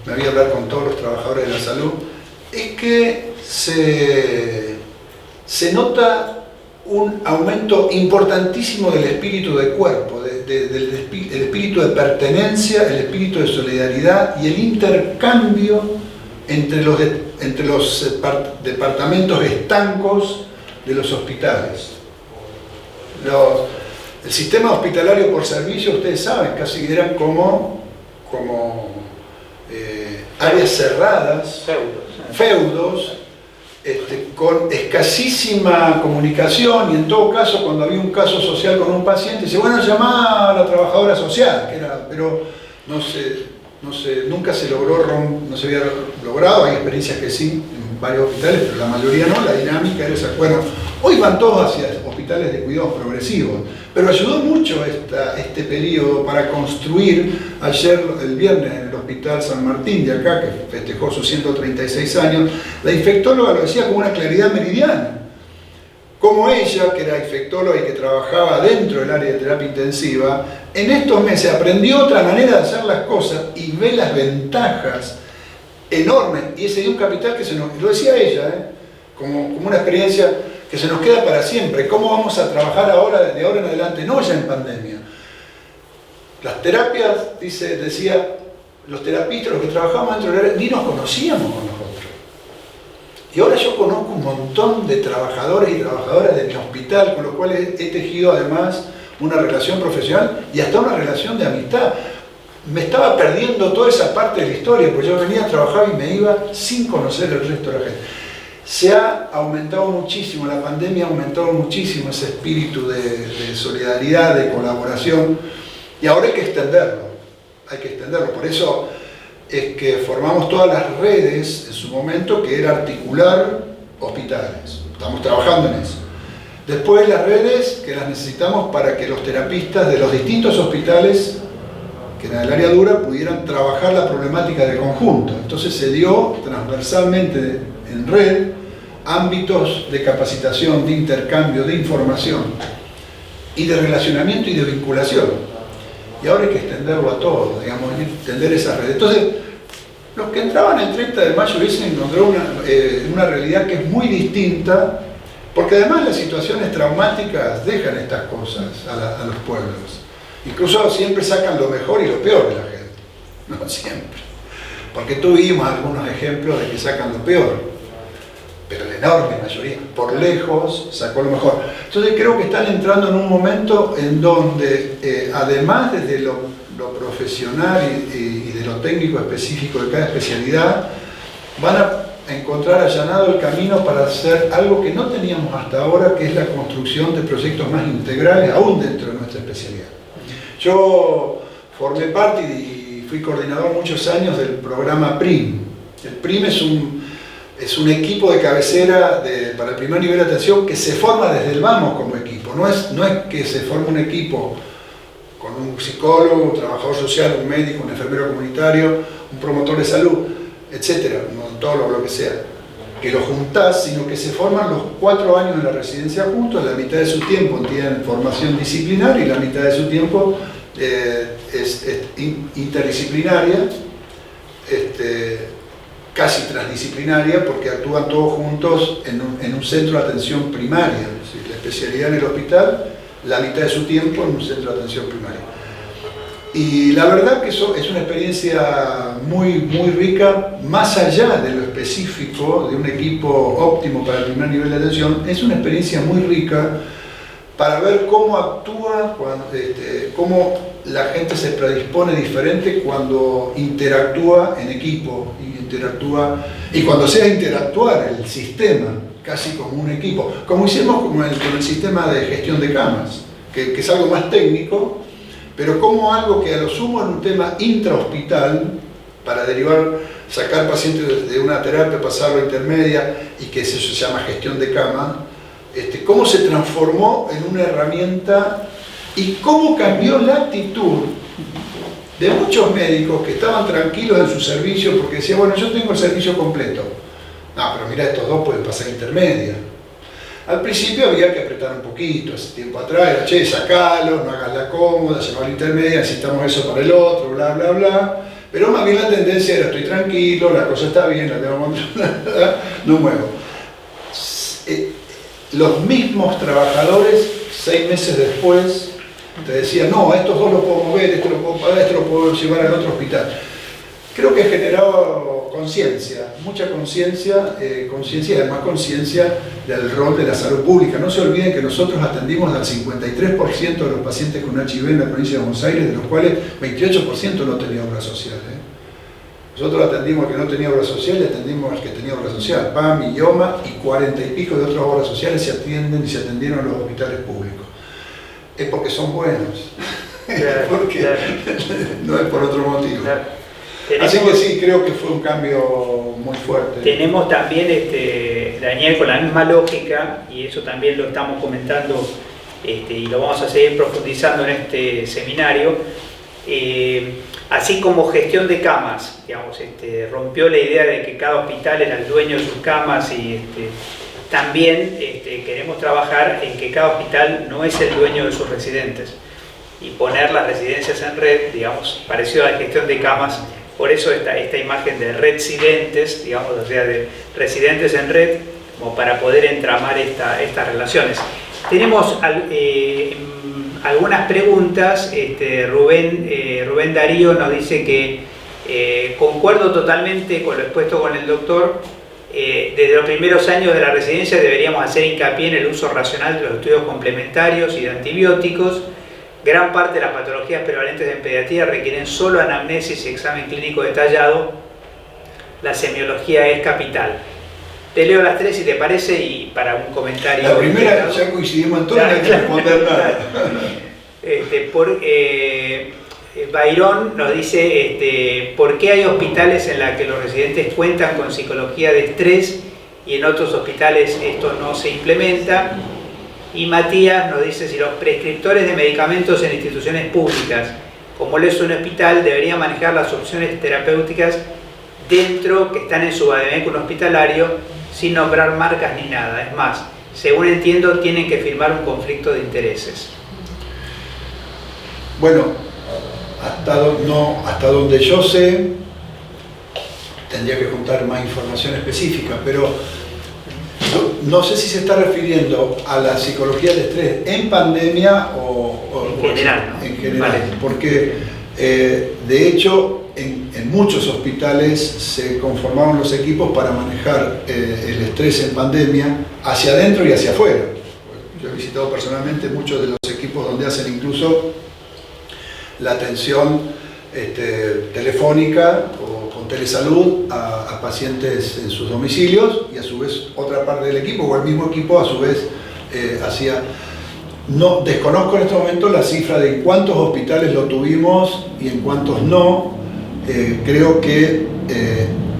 me voy a hablar con todos los trabajadores de la salud, es que se nota un aumento importantísimo del espíritu de cuerpo, el espíritu de pertenencia, el espíritu de solidaridad y el intercambio entre los departamentos estancos de los hospitales. El sistema hospitalario por servicio, ustedes saben, casi eran como áreas cerradas, feudos, con escasísima comunicación, y en todo caso cuando había un caso social con un paciente, dice, bueno, llamá a la trabajadora social, pero nunca se logró, no se había logrado, hay experiencias que sí, en varios hospitales, pero la mayoría no, la dinámica era esa. Bueno, hoy van todos hacia hospitales de cuidados progresivos, pero ayudó mucho este periodo para construir, ayer, el viernes, en el Hospital San Martín de acá, que festejó sus 136 años, la infectóloga lo decía con una claridad meridiana. Como ella, que era infectóloga y que trabajaba dentro del área de terapia intensiva, en estos meses aprendió otra manera de hacer las cosas y ve las ventajas enormes. Y ese dio un capital que lo decía ella, como una experiencia que se nos queda para siempre. ¿Cómo vamos a trabajar de ahora en adelante? No ya en pandemia. Las terapias, decía, los terapistas, los que trabajamos dentro del área, ni nos conocíamos con nosotros. Y ahora yo conozco un montón de trabajadores y trabajadoras de mi hospital, con los cuales he tejido además una relación profesional y hasta una relación de amistad. me estaba perdiendo toda esa parte de la historia, porque yo venía a trabajar y me iba sin conocer el resto de la gente. Se ha aumentado muchísimo, la pandemia ha aumentado muchísimo ese espíritu de solidaridad, de colaboración, y ahora hay que extenderlo, Por eso es que formamos todas las redes en su momento, que era articular hospitales. Estamos trabajando en eso. Después las redes que las necesitamos para que los terapistas de los distintos hospitales que en el área dura pudieran trabajar la problemática de conjunto. Entonces se dio transversalmente en red ámbitos de capacitación, de intercambio, de información y de relacionamiento y de vinculación. Y ahora hay que extenderlo a todo, digamos, extender esa red. Entonces, los que entraban el 30 de mayo hubiesen encontrado una realidad que es muy distinta, porque además las situaciones traumáticas dejan estas cosas a los pueblos. Incluso siempre sacan lo mejor y lo peor de la gente, no siempre. Porque tuvimos algunos ejemplos de que sacan lo peor, pero la enorme mayoría, por lejos, sacó lo mejor. Entonces creo que están entrando en un momento en donde, además desde lo profesional y de lo técnico específico de cada especialidad, van a encontrar allanado el camino para hacer algo que no teníamos hasta ahora, que es la construcción de proyectos más integrales, aún dentro de nuestra especialidad. Yo formé parte y fui coordinador muchos años del programa PRIM. El PRIM es un equipo de cabecera para el primer nivel de atención que se forma desde el vamos como equipo. No es que se forme un equipo con un psicólogo, un trabajador social, un médico, un enfermero comunitario, un promotor de salud, etcétera, un odontólogo, lo que sea, que lo juntás, sino que se forman los 4 años de la residencia juntos, la mitad de su tiempo tienen formación disciplinar y la mitad de su tiempo es interdisciplinaria, casi transdisciplinaria, porque actúan todos juntos en un centro de atención primaria. Es decir, la especialidad en el hospital, la mitad de su tiempo en un centro de atención primaria. Y la verdad que eso es una experiencia muy, muy rica, más allá de lo específico de un equipo óptimo para el primer nivel de atención, es una experiencia muy rica para ver cómo actúa, cómo la gente se predispone diferente cuando interactúa en equipo, y cuando sea interactuar el sistema, casi como un equipo, como hicimos con el sistema de gestión de camas, que es algo más técnico, pero como algo que a lo sumo en un tema intrahospital, para sacar pacientes de una terapia, pasarlo a intermedia, y que eso se llama gestión de cama, cómo se transformó en una herramienta y cómo cambió la actitud de muchos médicos que estaban tranquilos en su servicio porque decían, bueno, yo tengo el servicio completo. No, pero mira, estos dos pueden pasar a intermedia. Al principio había que apretar un poquito, hace tiempo atrás era, che, sacalo, no hagas la cómoda, lleva a la intermedia, necesitamos eso para el otro, bla, bla, bla. Pero más bien la tendencia era, estoy tranquilo, la cosa está bien, la tengo controlada, no muevo. Los mismos trabajadores, 6 meses después, te decían, no, a estos dos los puedo mover, esto lo puedo pagar, esto lo puedo llevar al otro hospital. Creo que ha generado conciencia, mucha conciencia, y además conciencia del rol de la salud pública. No se olviden que nosotros atendimos al 53% de los pacientes con HIV en la provincia de Buenos Aires, de los cuales 28% no tenía obra social. Nosotros atendimos al que no tenía obra social y atendimos al que tenía obra social, PAM, IOMA y 40 y pico de otras obras sociales se atienden y se atendieron en los hospitales públicos. Es porque son buenos, claro, porque claro. No es por otro motivo. Claro. Así que sí, creo que fue un cambio muy fuerte. Tenemos también, Daniel, con la misma lógica, y eso también lo estamos comentando y lo vamos a seguir profundizando en este seminario, así como gestión de camas, digamos, rompió la idea de que cada hospital era el dueño de sus camas y también queremos trabajar en que cada hospital no es el dueño de sus residentes y poner las residencias en red, digamos, parecido a la gestión de camas. Por eso esta imagen de residentes, digamos, o sea, de residentes en red, como para poder entramar estas relaciones. Tenemos algunas preguntas. Rubén Darío nos dice que concuerdo totalmente con lo expuesto con el doctor. Desde los primeros años de la residencia deberíamos hacer hincapié en el uso racional de los estudios complementarios y de antibióticos. Gran parte de las patologías prevalentes en pediatría requieren solo anamnesis y examen clínico detallado. La semiología es capital. Te leo las tres si te parece y para un comentario. La primera ya coincidimos en todo, no hay que responder nada. Bayrón nos dice por qué hay hospitales en los que los residentes cuentan con psicología de estrés y en otros hospitales esto no se implementa. Y Matías nos dice si los prescriptores de medicamentos en instituciones públicas, como lo es un hospital, deberían manejar las opciones terapéuticas dentro, que están en su vademecum hospitalario, sin nombrar marcas ni nada. Es más, según entiendo, tienen que firmar un conflicto de intereses. Bueno, hasta donde yo sé, tendría que juntar más información específica, pero no sé si se está refiriendo a la psicología del estrés en pandemia o en general, ¿no? En general, Vale. porque de hecho en muchos hospitales se conformaron los equipos para manejar el estrés en pandemia hacia adentro y hacia afuera. Yo he visitado personalmente muchos de los equipos donde hacen incluso la atención telefónica o con telesalud a pacientes en sus domicilios, y a su vez otra parte del equipo o el mismo equipo a su vez hacía. No, desconozco en este momento la cifra de en cuántos hospitales lo tuvimos y en cuántos no. Creo que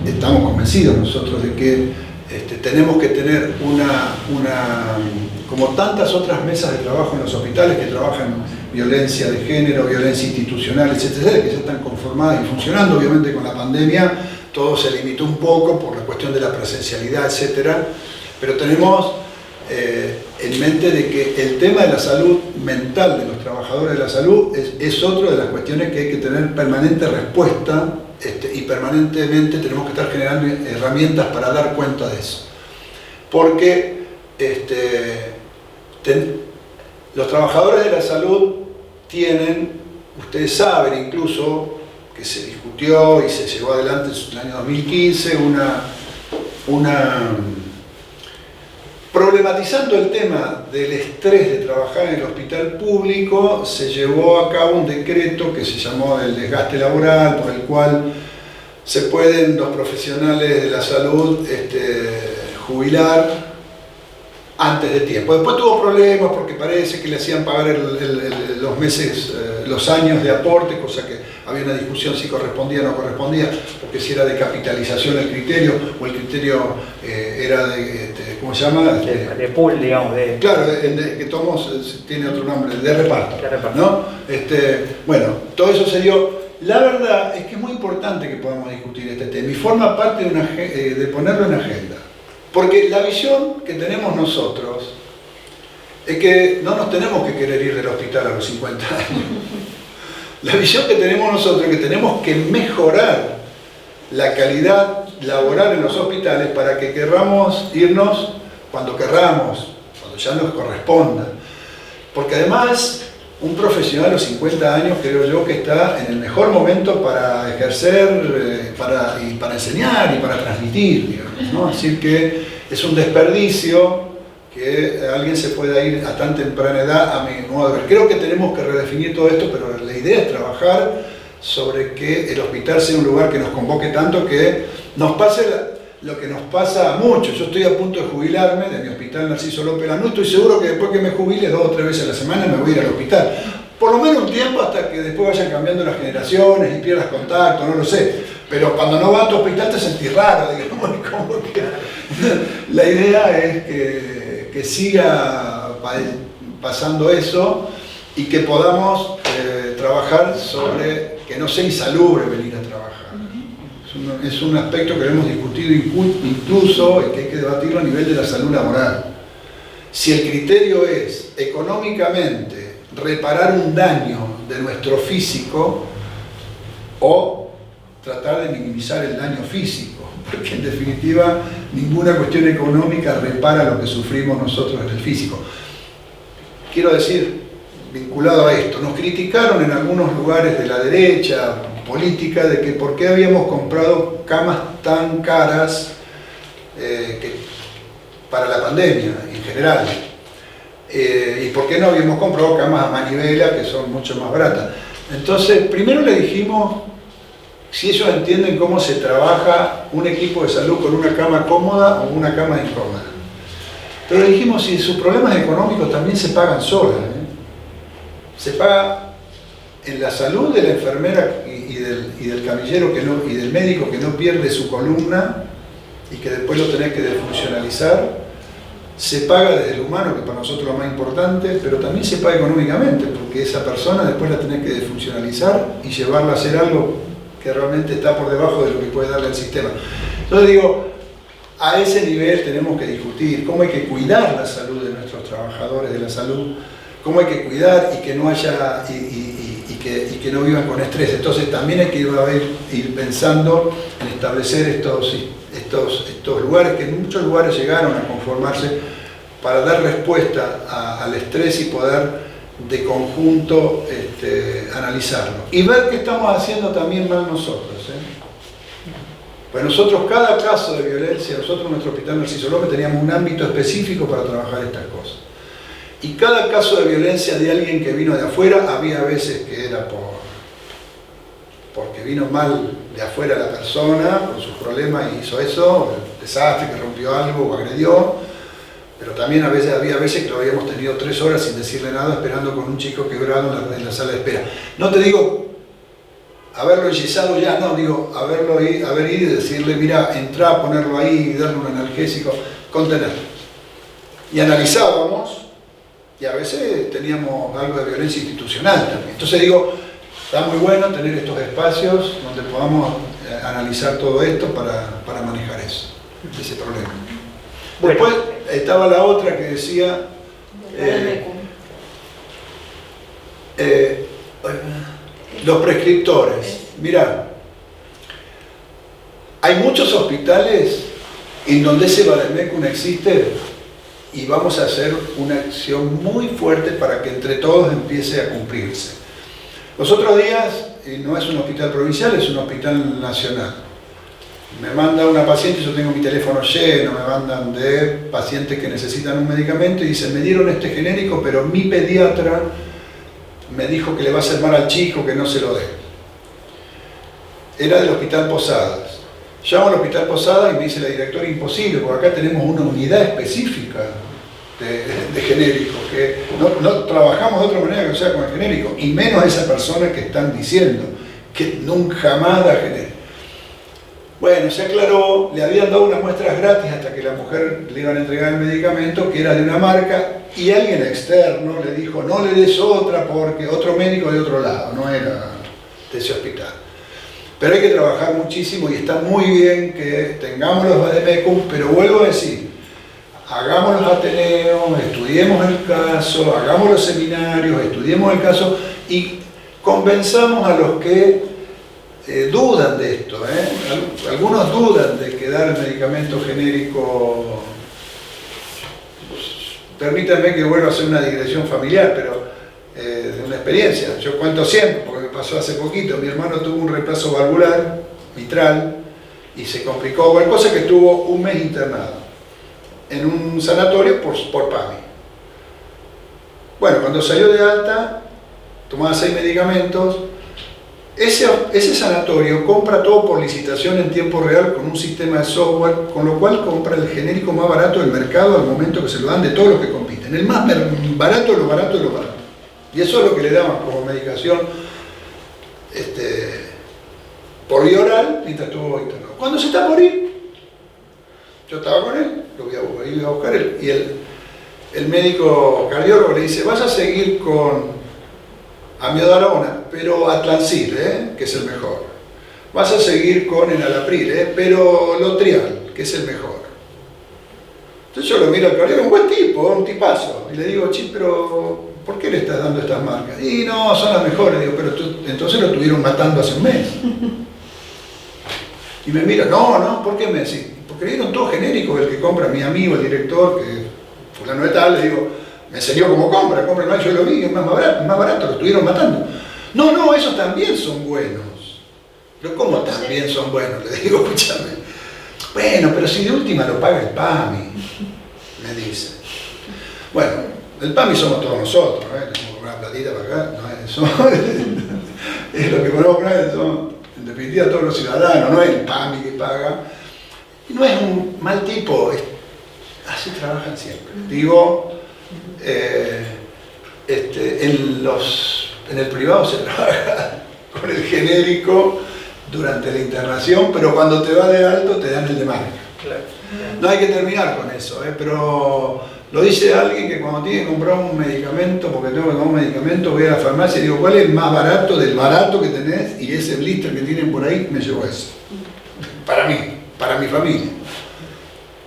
estamos convencidos nosotros de que tenemos que tener como tantas otras mesas de trabajo en los hospitales que trabajan violencia de género, violencia institucional, etcétera, que ya están conformadas y funcionando. Obviamente con la pandemia todo se limitó un poco por la cuestión de la presencialidad, etcétera, pero tenemos en mente de que el tema de la salud mental de los trabajadores de la salud es otra de las cuestiones que hay que tener permanente respuesta, y permanentemente tenemos que estar generando herramientas para dar cuenta de eso. Porque los trabajadores de la salud tienen, ustedes saben incluso que se discutió y se llevó adelante en el año 2015 problematizando el tema del estrés de trabajar en el hospital público, se llevó a cabo un decreto que se llamó el desgaste laboral, por el cual se pueden los profesionales de la salud jubilar antes de tiempo. Después tuvo problemas porque parece que le hacían pagar los meses, los años de aporte, cosa que había una discusión si correspondía o no correspondía, porque si era de capitalización el criterio, o el criterio era de, ¿cómo se llama? De pool, digamos. Claro, que Tomos tiene otro nombre, de reparto. De reparto. ¿No? Bueno, todo eso se dio. La verdad es que es muy importante que podamos discutir este tema y forma parte de ponerlo en agenda. Porque la visión que tenemos nosotros es que no nos tenemos que querer ir del hospital a los 50 años. La visión que tenemos nosotros es que tenemos que mejorar la calidad laboral en los hospitales para que querramos irnos cuando querramos, cuando ya nos corresponda. Porque además, un profesional a los 50 años creo yo que está en el mejor momento para ejercer, para enseñar y para transmitir, digamos, ¿no? Es decir que es un desperdicio que alguien se pueda ir a tan temprana edad, a mi modo de ver. Creo que tenemos que redefinir todo esto, pero la idea es trabajar sobre que el hospital sea un lugar que nos convoque tanto, que nos pase lo que nos pasa a muchos. Yo estoy a punto de jubilarme de mi hospital Narciso López Lanús, estoy seguro que después que me jubile 2 o 3 veces a la semana me voy a ir al hospital. Por lo menos un tiempo hasta que después vayan cambiando las generaciones y pierdas contacto, no lo sé. Pero cuando no vas a tu hospital te sentís raro, digamos, como que la idea es que siga pasando eso y que podamos trabajar sobre que no sea insalubre venir a trabajar. Es un aspecto que hemos discutido incluso y que hay que debatirlo a nivel de la salud laboral. Si el criterio es económicamente reparar un daño de nuestro físico o tratar de minimizar el daño físico, porque en definitiva ninguna cuestión económica repara lo que sufrimos nosotros en el físico. Quiero decir, vinculado a esto, nos criticaron en algunos lugares de la derecha política de que por qué habíamos comprado camas tan caras para la pandemia en general. ¿Y por qué no habíamos comprado camas a manivela que son mucho más baratas? Entonces, primero le dijimos si ellos entienden cómo se trabaja un equipo de salud con una cama cómoda o una cama incómoda. Pero le dijimos si sus problemas económicos también se pagan solas. Se paga en la salud de la enfermera y del camillero y del médico que no pierde su columna y que después lo tenés que desfuncionalizar. Se paga desde el humano, que para nosotros es lo más importante, pero también se paga económicamente, porque esa persona después la tenés que desfuncionalizar y llevarla a hacer algo que realmente está por debajo de lo que puede darle el sistema. Entonces digo, a ese nivel tenemos que discutir cómo hay que cuidar la salud de nuestros trabajadores de la salud, cómo hay que cuidar y que no haya y que no vivan con estrés. Entonces también hay que ir pensando en establecer estos lugares que en muchos lugares llegaron a conformarse para dar respuesta al estrés y poder de conjunto analizarlo. Y ver qué estamos haciendo también mal nosotros. Pues nosotros, cada caso de violencia, nosotros en nuestro hospital Narciso López teníamos un ámbito específico para trabajar estas cosas. Y cada caso de violencia de alguien que vino de afuera, había veces que era porque vino mal de afuera la persona, por sus problemas y hizo eso, el desastre, que rompió algo o agredió, pero también había veces que lo habíamos tenido 3 horas sin decirle nada, esperando con un chico quebrado en la sala de espera. No te digo haberlo enyesado ya, no, digo haber ido y decirle, mira, entrá, ponerlo ahí, darle un analgésico, contenerlo. Y analizábamos, y a veces teníamos algo de violencia institucional también. Entonces digo, está muy bueno tener estos espacios donde podamos analizar todo esto para manejar ese problema. Bueno. Después estaba la otra que decía... los prescriptores. Mirá, hay muchos hospitales en donde ese vademecum existe y vamos a hacer una acción muy fuerte para que entre todos empiece a cumplirse. Los otros días, no es un hospital provincial, es un hospital nacional. Me manda una paciente, yo tengo mi teléfono lleno, me mandan de pacientes que necesitan un medicamento y dicen, me dieron este genérico, pero mi pediatra me dijo que le va a hacer mal al chico, que no se lo dé. Era del Hospital Posadas. Llamo al Hospital Posadas y me dice la directora, imposible, porque acá tenemos una unidad específica de genéricos, que no trabajamos de otra manera que no sea con el genérico, y menos esa persona que están diciendo, que nunca jamás da genérico. Bueno, se aclaró, le habían dado unas muestras gratis hasta que la mujer le iban a entregar el medicamento, que era de una marca, y alguien externo le dijo, no le des otra porque otro médico de otro lado, no era de ese hospital. Pero hay que trabajar muchísimo y está muy bien que tengamos los vademecum, pero vuelvo a decir, hagamos los ateneos, estudiemos el caso, hagamos los seminarios, estudiemos el caso y convenzamos a los que dudan de esto. Algunos dudan de que dar el medicamento genérico. Permítanme que vuelva a hacer una digresión familiar, pero de una experiencia. Yo cuento siempre, porque me pasó hace poquito. Mi hermano tuvo un reemplazo valvular, mitral, y se complicó. Bueno, cosa que estuvo un mes internado en un sanatorio por PAMI. Bueno, cuando salió de alta, tomaba 6 medicamentos. Ese sanatorio compra todo por licitación en tiempo real con un sistema de software, con lo cual compra el genérico más barato del mercado al momento que se lo dan de todos los que compiten. El más barato, lo barato de lo barato. Y eso es lo que le daban como medicación por vía oral mientras estuvo internado. Cuando se está a morir, yo estaba con él, lo iba a buscar él, y el médico cardiólogo le dice, vas a seguir con amiodarona, pero Atlancil, que es el mejor. Vas a seguir con enalapril, pero Lotrial, que es el mejor. Entonces yo lo miro al cardiólogo, un buen tipo, un tipazo, y le digo, chi, pero ¿por qué le estás dando estas marcas? Y no, son las mejores. Digo, pero entonces lo estuvieron matando hace un mes. Y me mira, no, ¿por qué me decís? Porque le dieron todo genérico, el que compra, mi amigo, el director, que fulano de tal, le digo, me enseñó cómo compra no, yo lo vi, es más barato, lo estuvieron matando. No, esos también son buenos. Pero ¿cómo también son buenos? Le digo, escúchame. Bueno, pero si de última lo paga el PAMI, me dice. Bueno, El PAMI somos todos nosotros, ¿no? Tenemos que poner una platita para acá, no es eso. Es lo que podemos poner, son en definitiva todos los ciudadanos, no es el PAMI que paga. Y no es un mal tipo, así trabajan siempre. Digo, en el privado se trabaja con el genérico durante la internación, pero cuando te va de alto te dan el de marca. Claro. No hay que terminar con eso, pero lo dice alguien que cuando tiene que comprar un medicamento, porque tengo que comprar un medicamento, voy a la farmacia y digo, ¿cuál es el más barato del barato que tenés? Y ese blister que tienen por ahí, me llevo eso. Para mí, para mi familia.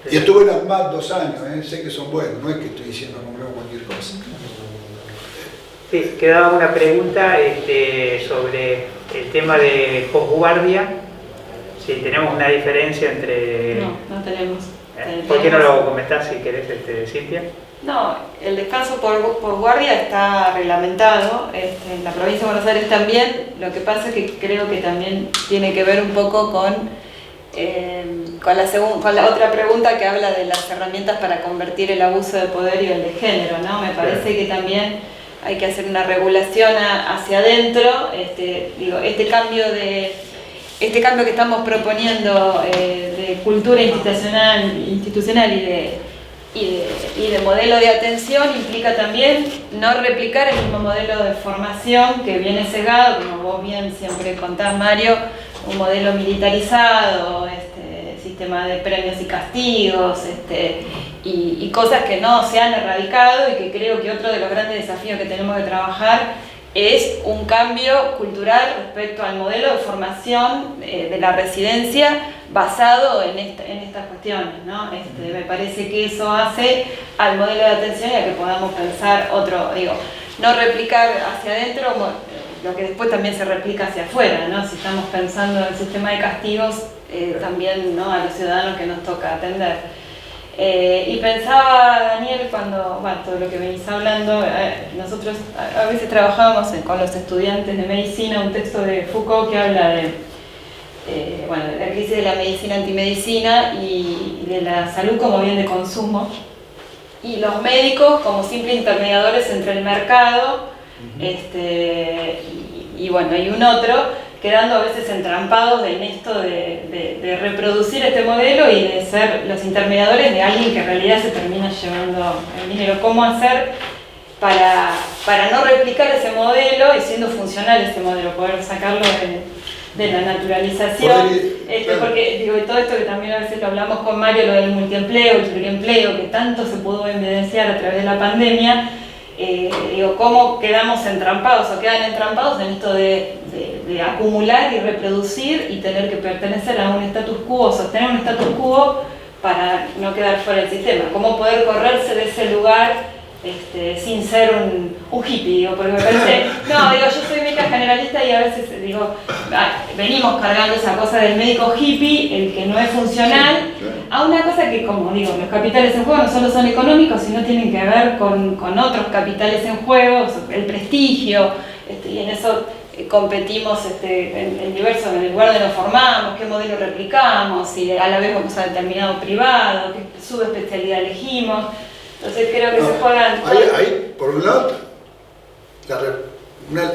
Y estuve en ANMAT 2 años, sé que son buenos, no es que estoy diciendo compremos cualquier cosa. Sí, quedaba una pregunta sobre el tema de posguardia, si tenemos una diferencia entre... No tenemos. ¿Por qué no lo comentás si querés, Cintia? No, el descanso por guardia está reglamentado, en la provincia de Buenos Aires también. Lo que pasa es que creo que también tiene que ver un poco con la otra pregunta que habla de las herramientas para convertir el abuso de poder y el de género, ¿no? Me parece que también hay que hacer una regulación hacia adentro. Este cambio que estamos proponiendo de cultura institucional y de modelo de atención implica también no replicar el mismo modelo de formación que viene sesgado, como vos bien siempre contás, Mario, un modelo militarizado, sistema de premios y castigos, y cosas que no se han erradicado, y que creo que otro de los grandes desafíos que tenemos que trabajar es un cambio cultural respecto al modelo de formación de la residencia basado en estas cuestiones, ¿no? Me parece que eso hace al modelo de atención y a que podamos pensar no replicar hacia adentro lo que después también se replica hacia afuera, ¿no? Si estamos pensando en el sistema de castigos, también, ¿no?, a los ciudadanos que nos toca atender. Y pensaba, Daniel, todo lo que venís hablando, nosotros a veces trabajábamos con los estudiantes de medicina un texto de Foucault que habla de la crisis de la medicina antimedicina y de la salud como bien de consumo, y los médicos como simples intermediadores entre el mercado y un otro, quedando a veces entrampados en esto de reproducir este modelo y de ser los intermediadores de alguien que en realidad se termina llevando el dinero. ¿Cómo hacer para no replicar ese modelo y siendo funcional ese modelo, poder sacarlo de la naturalización? Porque todo esto que también a veces lo hablamos con Mario, lo del multiempleo, el pluriempleo, que tanto se pudo evidenciar a través de la pandemia, cómo quedamos entrampados o quedan entrampados en esto de acumular y reproducir y tener que pertenecer a un status quo, sostener un status quo para no quedar fuera del sistema. Cómo poder correrse de ese lugar sin ser un hippie, porque me parece, yo soy médica generalista y a veces venimos cargando esa cosa del médico hippie, el que no es funcional, a una cosa que, como digo, los capitales en juego no solo son económicos, sino tienen que ver con otros capitales en juego, el prestigio, y en eso competimos en el lugar donde nos formamos, qué modelo replicamos, y a la vez vamos a determinado privado, qué subespecialidad elegimos. Entonces creo que se juegan... Ahí, por un lado,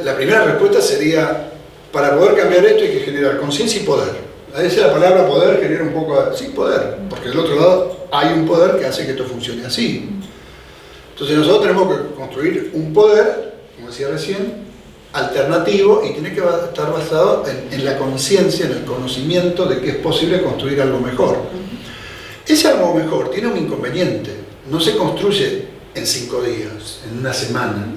la primera respuesta sería, para poder cambiar esto hay que generar conciencia y poder. A veces la palabra poder genera un poco... Sí, poder, porque del otro lado hay un poder que hace que esto funcione así. Entonces nosotros tenemos que construir un poder, como decía recién, alternativo, y tiene que estar basado en la conciencia, en el conocimiento de que es posible construir algo mejor. Ese algo mejor tiene un inconveniente, no se construye en 5 días, en una semana,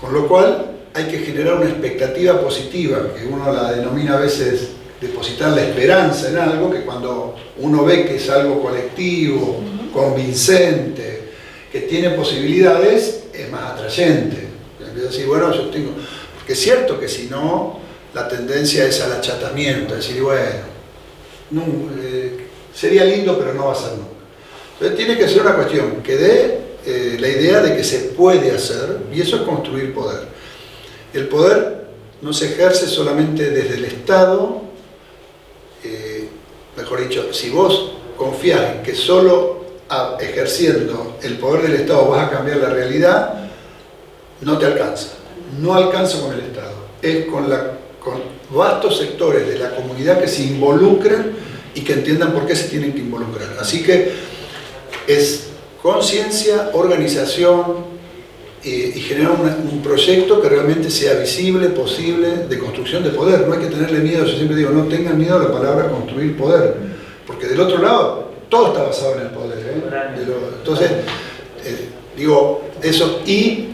con lo cual hay que generar una expectativa positiva, que uno la denomina a veces depositar la esperanza en algo, que cuando uno ve que es algo colectivo, convincente, que tiene posibilidades, es más atrayente. Empieza a decir, bueno, yo tengo... Porque es cierto que si no, la tendencia es al achatamiento, es decir, bueno, sería lindo pero no va a ser nunca. Entonces tiene que ser una cuestión que dé la idea de que se puede hacer, y eso es construir poder. El poder no se ejerce solamente desde el Estado, mejor dicho, si vos confías en que solo ejerciendo el poder del Estado vas a cambiar la realidad, no te alcanza. No alcanza con el Estado. Es con vastos sectores de la comunidad que se involucran y que entiendan por qué se tienen que involucrar. Así que es conciencia, organización y generar un proyecto que realmente sea visible, posible, de construcción de poder. No hay que tenerle miedo, yo siempre digo, no tengan miedo a la palabra construir poder, porque del otro lado todo está basado en el poder. Entonces, digo eso, y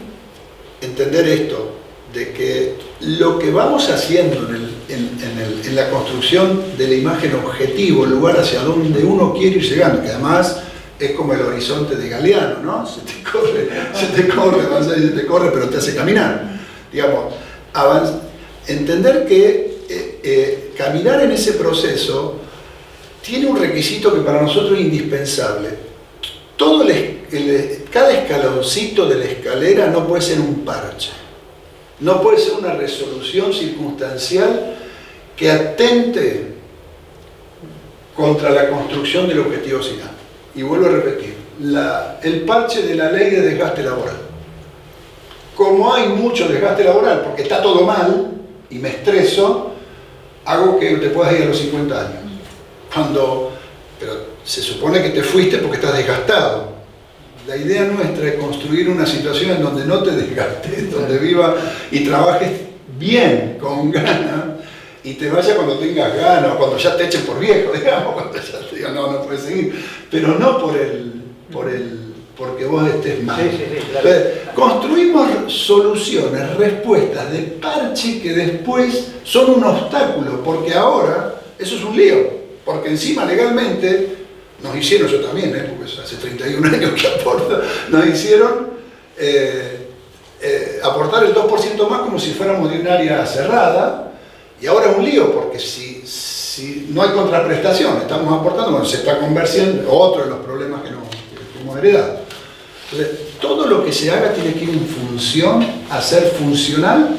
entender esto, de que lo que vamos haciendo en la construcción de la imagen objetivo, el lugar hacia donde uno quiere ir llegando, que además es como el horizonte de Galeano, ¿no? Se te corre, pero te hace caminar. Digamos, entender que caminar en ese proceso tiene un requisito que para nosotros es indispensable. Cada escaloncito de la escalera no puede ser un parche. No puede ser una resolución circunstancial que atente contra la construcción del objetivo final. Y vuelvo a repetir, el parche de la ley de desgaste laboral. Como hay mucho desgaste laboral, porque está todo mal y me estreso, hago que te puedas ir a los 50 años. Pero se supone que te fuiste porque estás desgastado. La idea nuestra es construir una situación en donde no te desgastes, donde vivas y trabajes bien, con ganas, y te vayas cuando tengas ganas, o cuando ya te echen por viejo, digamos, cuando ya te digan, no puedes seguir, pero no porque vos estés mal. Sí, claro. Entonces, construimos soluciones, respuestas de parche que después son un obstáculo, porque ahora eso es un lío, porque encima legalmente nos hicieron, yo también, porque hace 31 años que aporta, nos hicieron aportar el 2% más como si fuéramos de un área cerrada, y ahora es un lío, porque si no hay contraprestación, estamos aportando, bueno, se está conversando, otro de los problemas que hemos heredado. Entonces, todo lo que se haga tiene que ir en función a ser funcional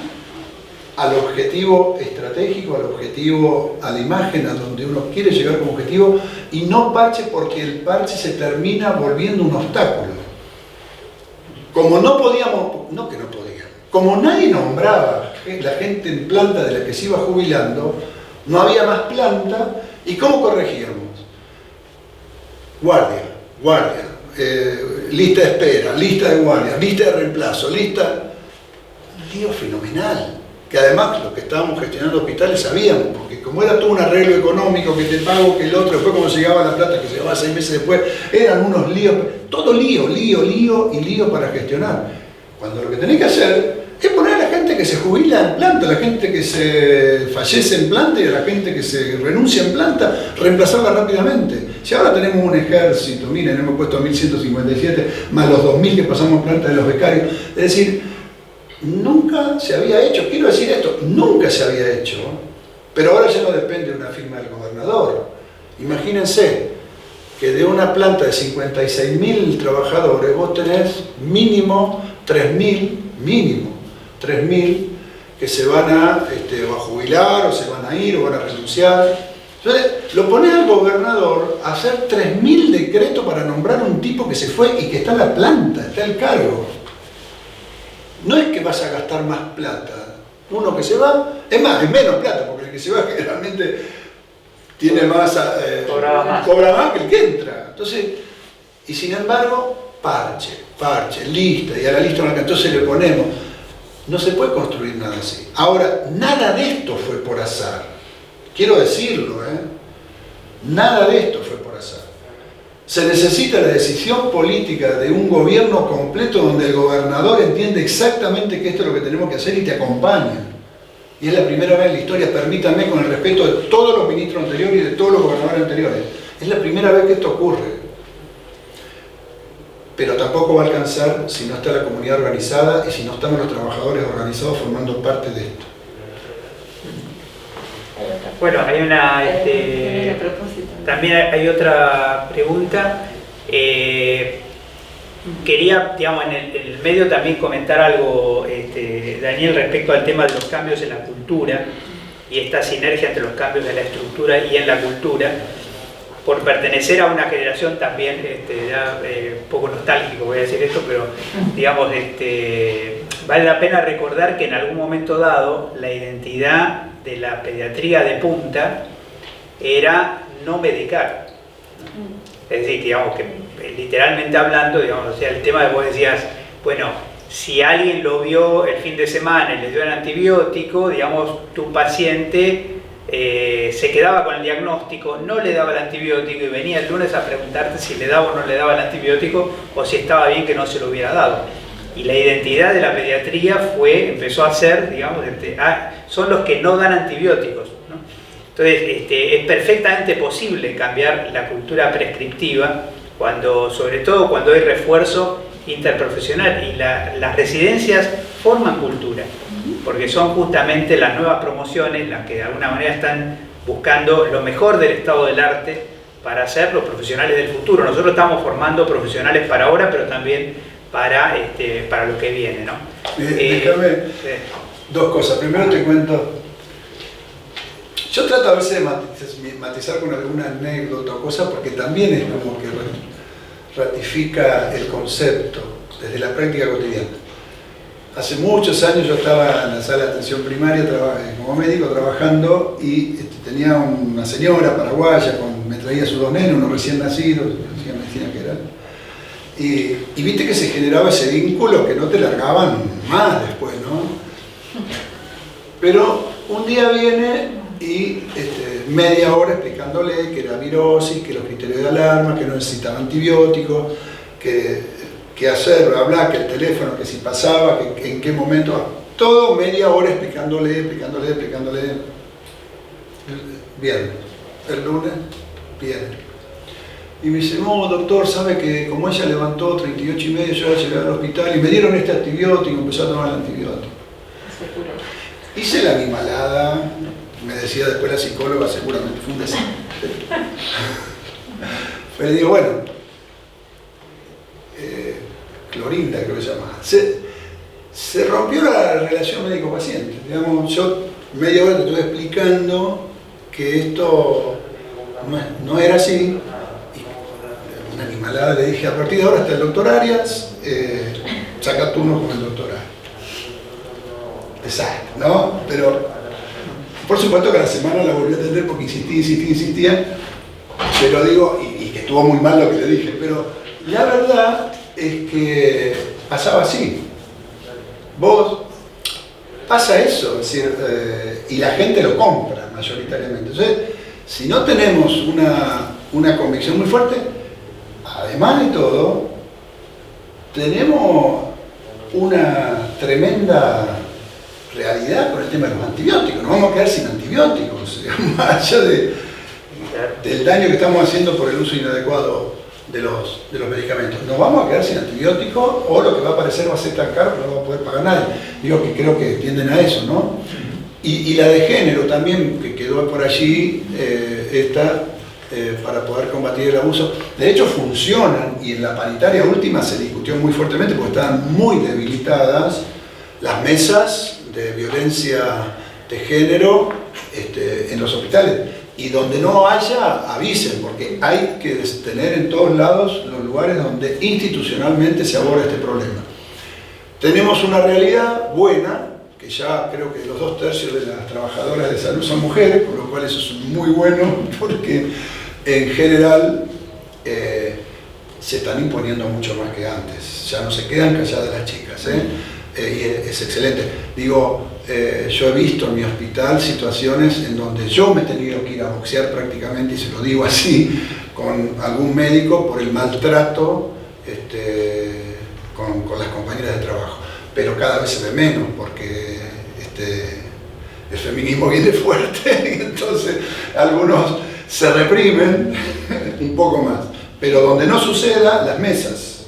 al objetivo estratégico, al objetivo, a la imagen a donde uno quiere llegar como objetivo, y no parche porque el parche se termina volviendo un obstáculo. Como no podíamos, no que no podíamos, como nadie nombraba la gente en planta de la que se iba jubilando, no había más planta, ¿y cómo corregíamos? Guardia, lista de espera, lista de guardia, lista de reemplazo, un lío fenomenal. Que además los que estábamos gestionando hospitales sabíamos, porque como era todo un arreglo económico, que te pago, que el otro, después cuando llegaba la plata, que llegaba 6 meses después, eran unos líos, todo lío para gestionar. Cuando lo que tenés que hacer es poner a la gente que se jubila en planta, a la gente que se fallece en planta y a la gente que se renuncia en planta, reemplazarla rápidamente. Si ahora tenemos un ejército, miren, hemos puesto 1157, más los 2000 que pasamos en planta de los becarios, es decir, nunca se había hecho, quiero decir esto, nunca se había hecho, pero ahora ya no depende de una firma del gobernador. Imagínense que de una planta de 56.000 trabajadores vos tenés mínimo 3.000 que se van a jubilar, o se van a ir, o van a renunciar. Entonces, lo ponés al gobernador a hacer 3.000 decretos para nombrar un tipo que se fue y que está en la planta, está el cargo. No es que vas a gastar más plata. Uno que se va, es menos plata, porque el que se va generalmente tiene más, cobra más que el que entra. Entonces, y sin embargo, parche, lista, y a la lista no alcanza, entonces le ponemos. No se puede construir nada así. Ahora, nada de esto fue por azar. Quiero decirlo, nada de esto fue por azar. Se necesita la decisión política de un gobierno completo donde el gobernador entiende exactamente que esto es lo que tenemos que hacer y te acompaña. Y es la primera vez en la historia, permítanme, con el respeto de todos los ministros anteriores y de todos los gobernadores anteriores, es la primera vez que esto ocurre. Pero tampoco va a alcanzar si no está la comunidad organizada y si no estamos los trabajadores organizados formando parte de esto. Bueno, hay una... también hay otra pregunta. Quería, digamos, en el medio también comentar algo, Daniel, respecto al tema de los cambios en la cultura y esta sinergia entre los cambios de la estructura y en la cultura, por pertenecer a una generación también ya, un poco nostálgico, voy a decir esto, pero digamos, vale la pena recordar que en algún momento dado la identidad de la pediatría de punta era no medicar. Es decir, digamos que literalmente hablando, digamos, o sea, el tema de vos decías, bueno, si alguien lo vio el fin de semana y le dio el antibiótico, digamos, tu paciente se quedaba con el diagnóstico, no le daba el antibiótico y venía el lunes a preguntarte si le daba o no le daba el antibiótico o si estaba bien que no se lo hubiera dado. Y la identidad de la pediatría empezó a ser, digamos, son los que no dan antibióticos, ¿no? Entonces, es perfectamente posible cambiar la cultura prescriptiva, sobre todo cuando hay refuerzo interprofesional, y las residencias forman cultura, porque son justamente las nuevas promociones las que de alguna manera están buscando lo mejor del estado del arte para ser los profesionales del futuro. Nosotros estamos formando profesionales para ahora, pero también para lo que viene, ¿no? Déjame dos cosas. Primero te cuento, yo trato a veces de matizar con alguna anécdota o cosa, porque también es como que ratifica el concepto desde la práctica cotidiana. Hace muchos años yo estaba en la sala de atención primaria como médico trabajando y tenía una señora paraguaya, me traía sus dos nenes, unos recién nacidos, hacía medicina que era. Y viste que se generaba ese vínculo que no te largaban más después, ¿no? Pero un día viene y media hora explicándole que era virosis, que los criterios de alarma, que no necesitaba antibióticos, que hacer, bla, bla, que el teléfono, que si pasaba, que en qué momento, todo media hora explicándole. Bien, el lunes, bien. Y me dice, no, doctor, sabe que como ella levantó 38,5, yo iba a llegar al hospital y me dieron este antibiótico, empezó a tomar el antibiótico. Hice la animalada, me decía después la psicóloga, seguramente fue un desastre. Pero digo, bueno, Clorinda creo que se llama. Se rompió la relación médico-paciente. Digamos, yo media hora te estuve explicando que esto no era así. Y una animalada le dije, a partir de ahora está el doctor Arias, saca turno con el doctor Arias. Exacto, ¿no? Pero por supuesto que a la semana la volví a atender porque insistía, pero digo, y que estuvo muy mal lo que le dije, pero la verdad es que pasaba así. Pasa eso, es decir, y la gente lo compra mayoritariamente. Entonces, si no tenemos una convicción muy fuerte, además de todo, tenemos una tremenda realidad con el tema de los antibióticos. Nos vamos a quedar sin antibióticos, más allá del daño que estamos haciendo por el uso inadecuado de los medicamentos. Nos vamos a quedar sin antibióticos, o lo que va a aparecer va a ser tan caro que no va a poder pagar nadie. Digo que creo que tienden a eso, ¿no? Y la de género también, que quedó por allí, para poder combatir el abuso. De hecho funcionan, y en la paritaria última se discutió muy fuertemente porque estaban muy debilitadas las mesas de violencia de género en los hospitales. Y donde no haya, avisen, porque hay que tener en todos lados los lugares donde institucionalmente se aborda este problema. Tenemos una realidad buena, que ya creo que los 2/3 de las trabajadoras de salud son mujeres, por lo cual eso es muy bueno, porque en general se están imponiendo mucho más que antes. Ya no se quedan calladas las chicas, y es excelente. Digo, yo he visto en mi hospital situaciones en donde yo me he tenido que ir a boxear prácticamente, y se lo digo así, con algún médico por el maltrato con las compañeras de trabajo. Pero cada vez se ve menos porque el feminismo viene fuerte y entonces algunos se reprimen un poco más. Pero donde no suceda, las mesas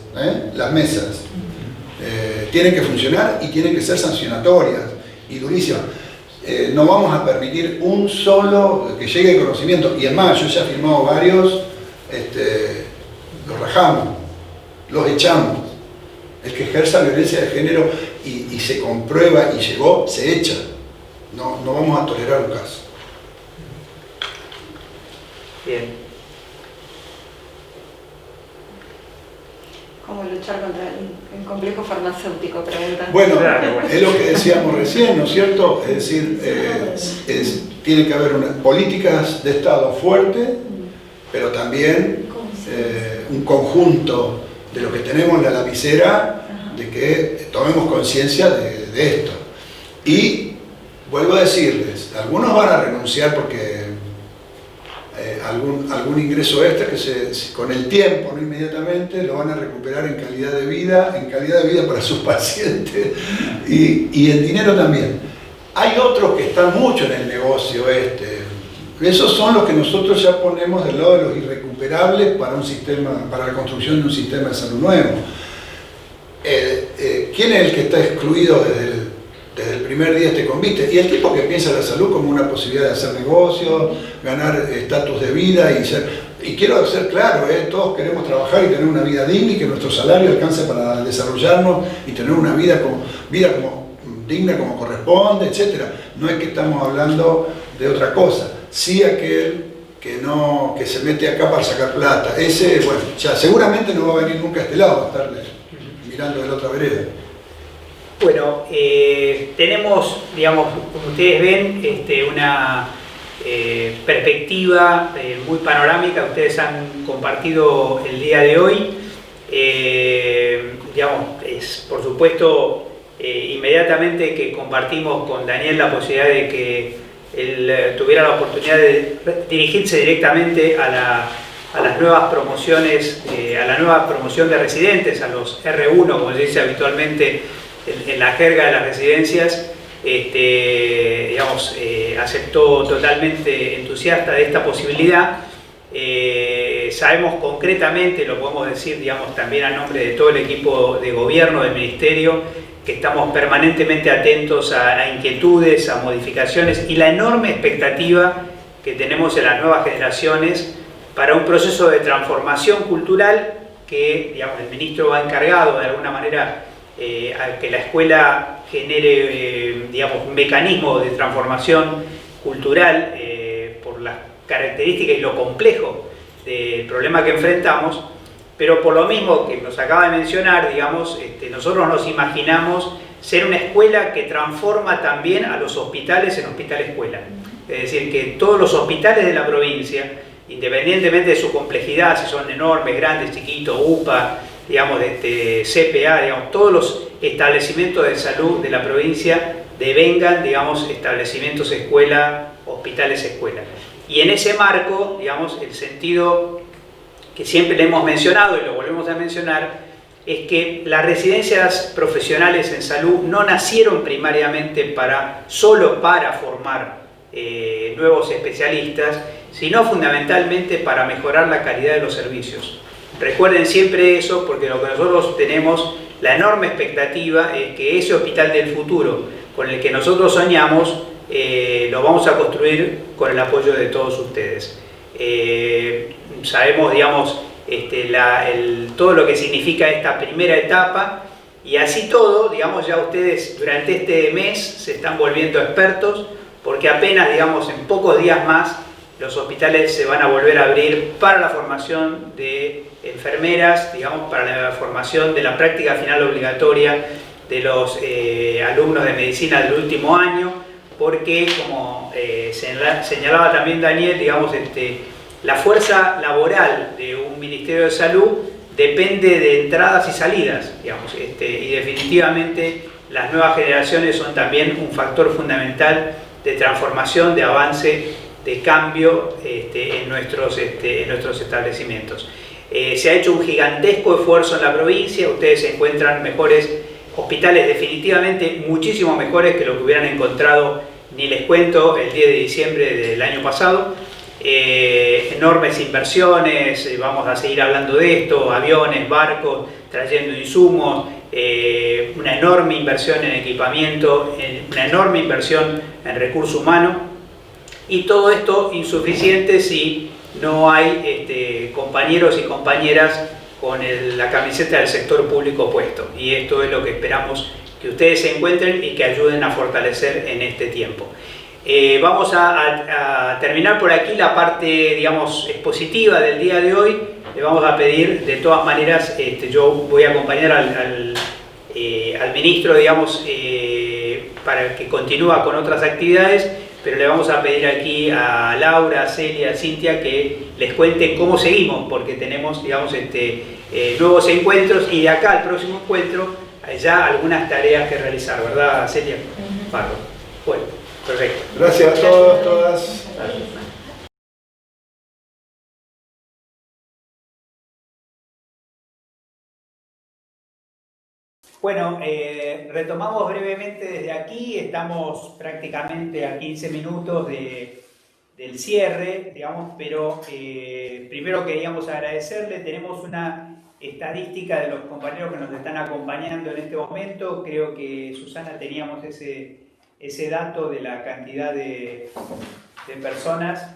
tienen que funcionar y tienen que ser sancionatorias y durísimas. No vamos a permitir un solo que llegue el conocimiento, y además yo ya he firmado varios, los rajamos, los echamos. El que ejerza violencia de género y se comprueba y llegó, se echa. No vamos a tolerar un caso. Bien. cómo luchar contra el complejo farmacéutico, preguntan. Bueno, es lo que decíamos recién, ¿no es cierto? Es decir, tiene que haber políticas de Estado fuertes, pero también un conjunto de lo que tenemos en la lapicera, de que tomemos conciencia de esto. Y vuelvo a decirles, algunos van a renunciar porque algún ingreso extra que con el tiempo, no inmediatamente, lo van a recuperar en calidad de vida para sus pacientes y en dinero también. Hay otros que están mucho en el negocio esos son los que nosotros ya ponemos del lado de los irrecuperables para la construcción de un sistema de salud nuevo. ¿Quién es el que está excluido desde el primer día este convite? Y el tipo que piensa la salud como una posibilidad de hacer negocios, ganar estatus de vida y quiero ser claro, todos queremos trabajar y tener una vida digna y que nuestro salario alcance para desarrollarnos y tener una vida digna como corresponde, etc. No es que estamos hablando de otra cosa. Sí aquel que se mete acá para sacar plata. Ese, bueno, ya seguramente no va a venir nunca a este lado, va a estar mirando de la otra vereda. Bueno, tenemos, digamos, como ustedes ven, una perspectiva muy panorámica. Ustedes han compartido el día de hoy. Digamos, por supuesto, inmediatamente que compartimos con Daniel la posibilidad de que él tuviera la oportunidad de dirigirse directamente a las nuevas promociones, a la nueva promoción de residentes, a los R1, como se dice habitualmente en la jerga de las residencias, digamos, aceptó totalmente entusiasta de esta posibilidad. Sabemos concretamente, lo podemos decir, digamos, también a nombre de todo el equipo de gobierno del Ministerio, que estamos permanentemente atentos a inquietudes, a modificaciones y la enorme expectativa que tenemos en las nuevas generaciones para un proceso de transformación cultural que, digamos, el ministro va encargado de alguna manera a que la escuela genere, digamos, un mecanismo de transformación cultural por las características y lo complejo del problema que enfrentamos. Pero por lo mismo que nos acaba de mencionar, digamos, nosotros nos imaginamos ser una escuela que transforma también a los hospitales en hospital-escuela. Es decir, que todos los hospitales de la provincia, independientemente de su complejidad, si son enormes, grandes, chiquitos, UPA, digamos, CPA, digamos, todos los establecimientos de salud de la provincia devengan, digamos, establecimientos escuela, hospitales escuela. Y en ese marco, digamos, el sentido que siempre le hemos mencionado y lo volvemos a mencionar, es que las residencias profesionales en salud no nacieron primariamente solo para formar nuevos especialistas, sino fundamentalmente para mejorar la calidad de los servicios. Recuerden siempre eso, porque lo que nosotros tenemos, la enorme expectativa es que ese hospital del futuro con el que nosotros soñamos, lo vamos a construir con el apoyo de todos ustedes. Sabemos, digamos, todo lo que significa esta primera etapa y así todo, digamos, ya ustedes durante este mes se están volviendo expertos porque apenas, digamos, en pocos días más los hospitales se van a volver a abrir para la formación de enfermeras, digamos, para la formación de la práctica final obligatoria de los alumnos de medicina del último año, porque como señalaba también Daniel, digamos, la fuerza laboral de un Ministerio de Salud depende de entradas y salidas, digamos, y definitivamente las nuevas generaciones son también un factor fundamental de transformación, de avance, de cambio en nuestros establecimientos. Se ha hecho un gigantesco esfuerzo en la provincia, ustedes encuentran mejores hospitales, definitivamente muchísimo mejores que lo que hubieran encontrado, ni les cuento, el 10 de diciembre del año pasado. Enormes inversiones, vamos a seguir hablando de esto, aviones, barcos, trayendo insumos, una enorme inversión en equipamiento, una enorme inversión en recurso humano, y todo esto insuficiente si no hay compañeros y compañeras con la camiseta del sector público puesto, y esto es lo que esperamos que ustedes se encuentren y que ayuden a fortalecer en este tiempo. Vamos a terminar por aquí la parte, digamos, expositiva del día de hoy le vamos a pedir, de todas maneras, yo voy a acompañar al ministro, digamos, para que continúe con otras actividades, pero le vamos a pedir aquí a Laura, a Celia, a Cintia que les cuenten cómo seguimos, porque tenemos, digamos, nuevos encuentros y de acá al próximo encuentro hay ya algunas tareas que realizar, ¿verdad, Celia? Pardo. Bueno, perfecto. Gracias a todos, todas. Bueno, retomamos brevemente desde aquí, estamos prácticamente a 15 minutos del cierre, digamos, pero primero queríamos agradecerle, tenemos una estadística de los compañeros que nos están acompañando en este momento, creo que Susana teníamos ese dato de la cantidad de personas,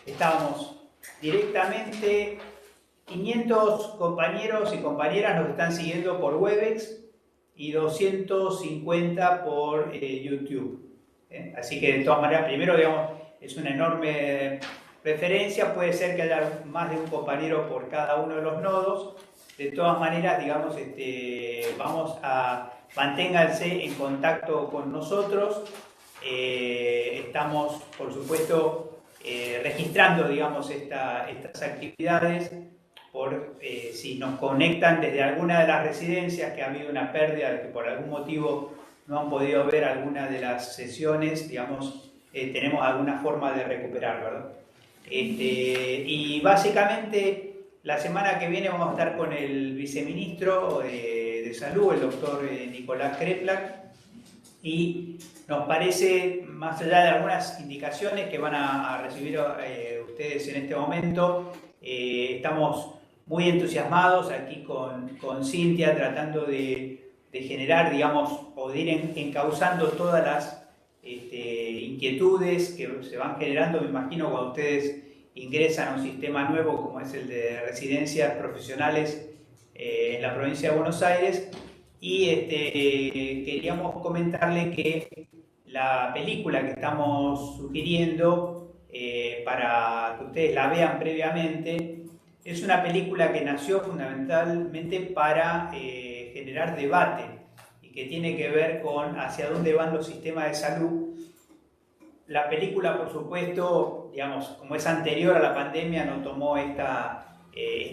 estábamos directamente... 500 compañeros y compañeras nos están siguiendo por Webex y 250 por YouTube. Así que de todas maneras, primero, digamos, es una enorme referencia, puede ser que haya más de un compañero por cada uno de los nodos. De todas maneras, digamos, manténganse en contacto con nosotros. Estamos, por supuesto, registrando, digamos, estas actividades. Si nos conectan desde alguna de las residencias, que ha habido una pérdida, de que por algún motivo no han podido ver alguna de las sesiones, digamos, tenemos alguna forma de recuperar, ¿verdad? Y básicamente la semana que viene vamos a estar con el viceministro de Salud, el doctor Nicolás Kreplak, y nos parece, más allá de algunas indicaciones que van a recibir ustedes en este momento, estamos muy entusiasmados aquí con Cintia, tratando de generar, digamos, o de ir encauzando todas las inquietudes que se van generando. Me imagino cuando ustedes ingresan a un sistema nuevo como es el de residencias profesionales en la provincia de Buenos Aires, y queríamos comentarle que la película que estamos sugiriendo para que ustedes la vean previamente es una película que nació fundamentalmente para generar debate y que tiene que ver con hacia dónde van los sistemas de salud. La película, por supuesto, digamos, como es anterior a la pandemia, no tomó en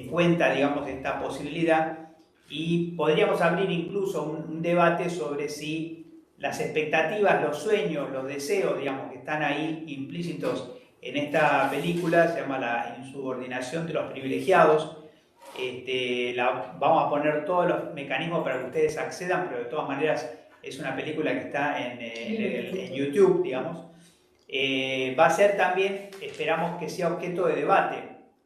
cuenta, digamos, esta posibilidad, y podríamos abrir incluso un debate sobre si las expectativas, los sueños, los deseos, digamos, que están ahí implícitos en esta película, se llama La insubordinación de los privilegiados. Vamos a poner todos los mecanismos para que ustedes accedan, pero de todas maneras es una película que está en YouTube, digamos. Va a ser también, esperamos que sea objeto de debate,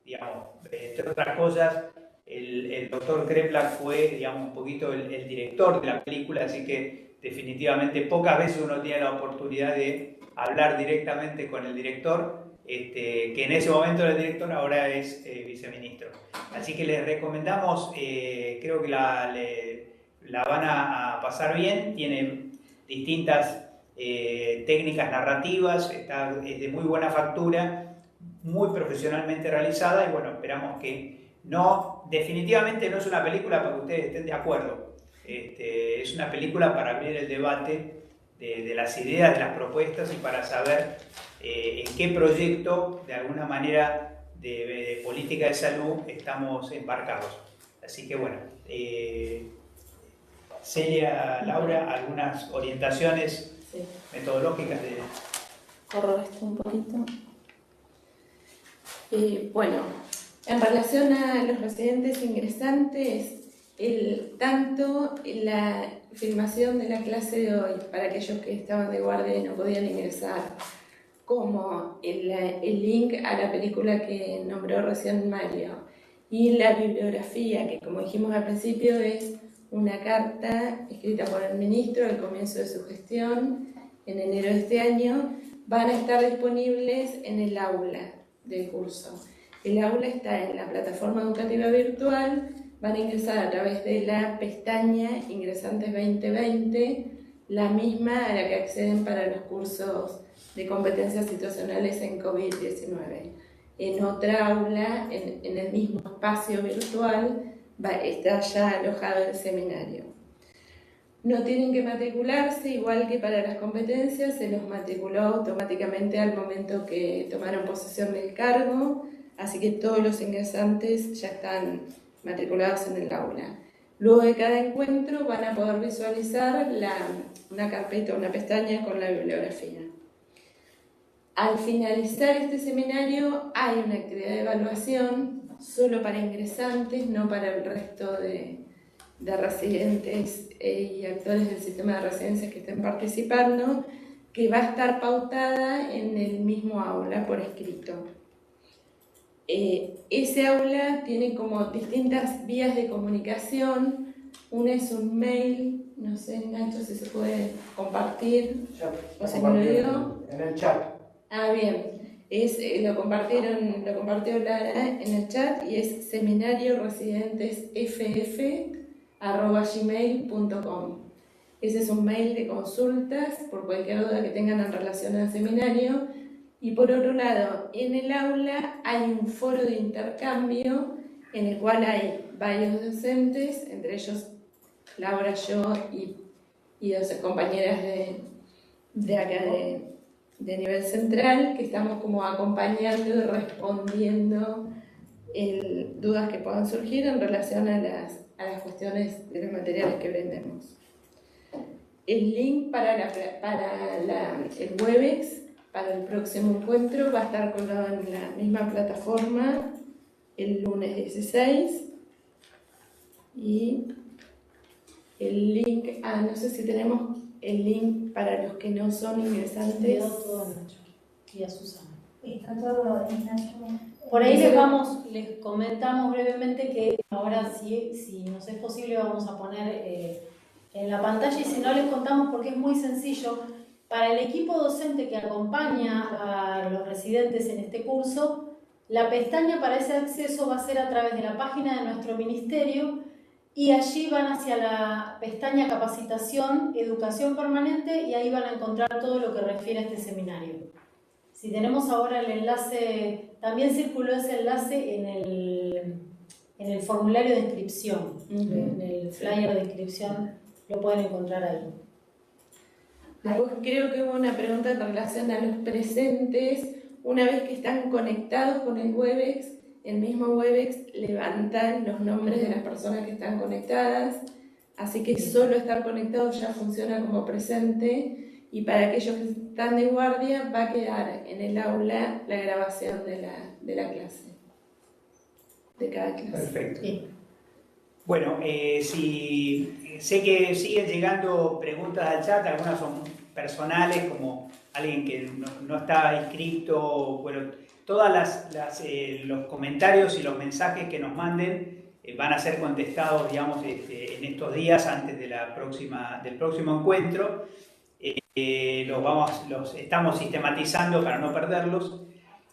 digamos, entre otras cosas. El doctor Kreplak fue, digamos, un poquito el director de la película, así que definitivamente pocas veces uno tiene la oportunidad de hablar directamente con el director, que en ese momento era el director, ahora es viceministro. Así que les recomendamos, creo que la van a pasar bien, tiene distintas técnicas narrativas, es de muy buena factura, muy profesionalmente realizada, y bueno, esperamos que definitivamente no es una película para que ustedes estén de acuerdo, es una película para abrir el debate de las ideas, de las propuestas, y para saber en qué proyecto, de alguna manera, de política de salud estamos embarcados. Así que bueno, Celia, Laura, algunas orientaciones metodológicas de... Corro esto un poquito. Bueno, en relación a los residentes ingresantes, tanto la filmación de la clase de hoy para aquellos que estaban de guardia y no podían ingresar, como el link a la película que nombró recién Mario, y la bibliografía, que como dijimos al principio es una carta escrita por el ministro al comienzo de su gestión en enero de este año, van a estar disponibles en el aula del curso. El aula está en la plataforma educativa virtual, van a ingresar a través de la pestaña Ingresantes 2020, la misma a la que acceden para los cursos de competencias situacionales en COVID-19. en otra aula, en el mismo espacio virtual, está ya alojado el seminario. No tienen que matricularse, igual que para las competencias, se los matriculó automáticamente al momento que tomaron posesión del cargo, así que todos los ingresantes ya están matriculados en el aula. Luego de cada encuentro van a poder visualizar una carpeta, una pestaña con la bibliografía. Al finalizar este seminario hay una actividad de evaluación solo para ingresantes, no para el resto de residentes y actores del sistema de residencias que estén participando, que va a estar pautada en el mismo aula por escrito. Ese aula tiene como distintas vías de comunicación. Una es un mail, no sé, Nacho, si se puede compartir. O sea, me lo digo. En el chat. Ah, bien. Lo compartió Lara en el chat y es seminarioresidentesff@gmail.com. Ese es un mail de consultas por cualquier duda que tengan en relación al seminario. Y por otro lado, en el aula hay un foro de intercambio en el cual hay varios docentes, entre ellos Laura, yo y dos compañeras de acá de nivel central, que estamos como acompañando y respondiendo dudas que puedan surgir en relación a las cuestiones de los materiales que brindemos. El link para el Webex para el próximo encuentro va a estar colgado en la misma plataforma el lunes 16 y el link, no sé si tenemos el link para los que no son ingresantes. Quedó todo Nacho y a Susana. Está todo en Nacho. Por ahí les comentamos brevemente que ahora si nos es posible vamos a poner en la pantalla, y si no les contamos porque es muy sencillo. Para el equipo docente que acompaña a los residentes en este curso, la pestaña para ese acceso va a ser a través de la página de nuestro ministerio, y allí van hacia la pestaña Capacitación, Educación Permanente, y ahí van a encontrar todo lo que refiere a este seminario. Si tenemos ahora el enlace, también circuló ese enlace en el formulario de inscripción, en el flyer de inscripción, lo pueden encontrar ahí. Después creo que hubo una pregunta en relación a los presentes. Una vez que están conectados con el Webex, el mismo Webex levanta los nombres de las personas que están conectadas, así que solo estar conectado ya funciona como presente, y para aquellos que están de guardia va a quedar en el aula la grabación de la clase, de cada clase. Perfecto. Bien. Bueno, sé que siguen llegando preguntas al chat, algunas son personales, como alguien que no está inscrito. Bueno, todas los comentarios y los mensajes que nos manden van a ser contestados, digamos, en estos días antes del próximo encuentro. Los estamos sistematizando para no perderlos.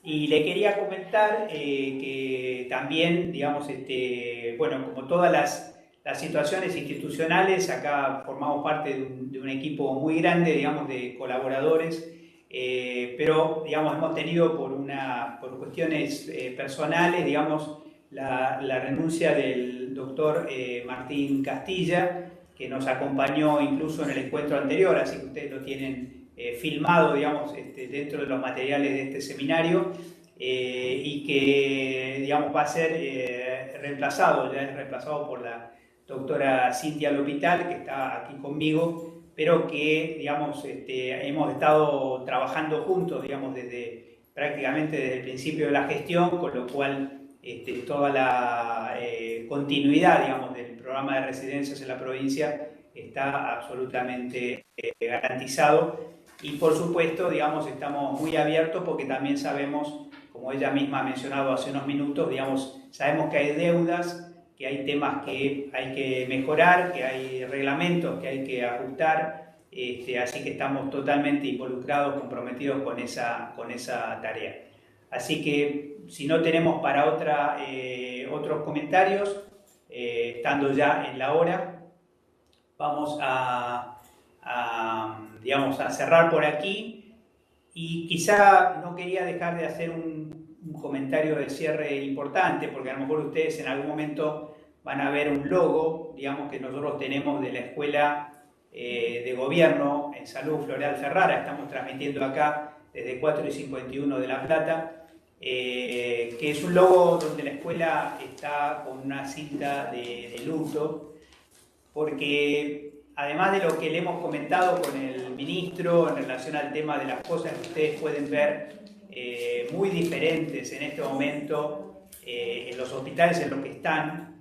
Y le quería comentar que también, digamos, bueno, como todas las situaciones institucionales, acá formamos parte de un equipo muy grande, digamos, de colaboradores, pero, digamos, hemos tenido por cuestiones personales, digamos, la renuncia del doctor Martín Castilla, que nos acompañó incluso en el encuentro anterior, así que ustedes lo tienen filmado, digamos, dentro de los materiales de este seminario, y que, digamos, va a ser reemplazado, ya es reemplazado por la doctora Cintia L'Hopital, que está aquí conmigo, pero que, digamos, hemos estado trabajando juntos, digamos, prácticamente desde el principio de la gestión, con lo cual toda la continuidad, digamos, del programa de residencias en la provincia está absolutamente garantizado. Y por supuesto, digamos, estamos muy abiertos porque también sabemos, como ella misma ha mencionado hace unos minutos, digamos, sabemos que hay deudas, que hay temas que hay que mejorar, que hay reglamentos que hay que ajustar, así que estamos totalmente involucrados, comprometidos con esa tarea. Así que si no tenemos para otros comentarios, estando ya en la hora, vamos digamos, a cerrar por aquí, y quizá no quería dejar de hacer un un comentario de cierre importante, porque a lo mejor ustedes en algún momento van a ver un logo, digamos, que nosotros tenemos de la Escuela de Gobierno en Salud Floreal Ferrara. Estamos transmitiendo acá desde 4 y 51 de La Plata, que es un logo donde la escuela está con una cinta de luto, porque además de lo que le hemos comentado con el ministro en relación al tema de las cosas que ustedes pueden ver muy diferentes en este momento en los hospitales en los que están,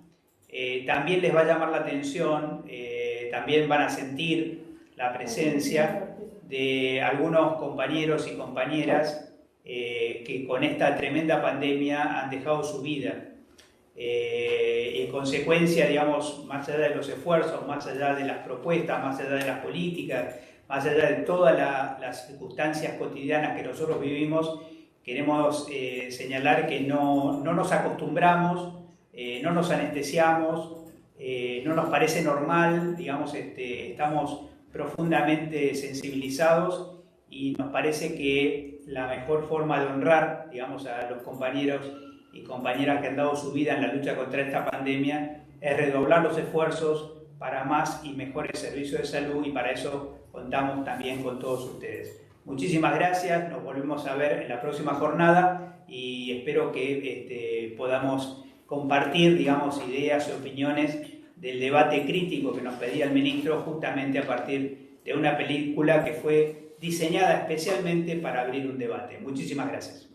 también les va a llamar la atención, también van a sentir la presencia de algunos compañeros y compañeras que con esta tremenda pandemia han dejado su vida. En consecuencia, digamos, más allá de los esfuerzos, más allá de las propuestas, más allá de las políticas, más allá de todas las circunstancias cotidianas que nosotros vivimos, queremos señalar que no nos acostumbramos, no nos anestesiamos, no nos parece normal, digamos, estamos profundamente sensibilizados y nos parece que la mejor forma de honrar, digamos, a los compañeros y compañeras que han dado su vida en la lucha contra esta pandemia es redoblar los esfuerzos para más y mejores servicios de salud, y para eso contamos también con todos ustedes. Muchísimas gracias, nos volvemos a ver en la próxima jornada y espero que podamos compartir, digamos, ideas y opiniones del debate crítico que nos pedía el ministro, justamente a partir de una película que fue diseñada especialmente para abrir un debate. Muchísimas gracias.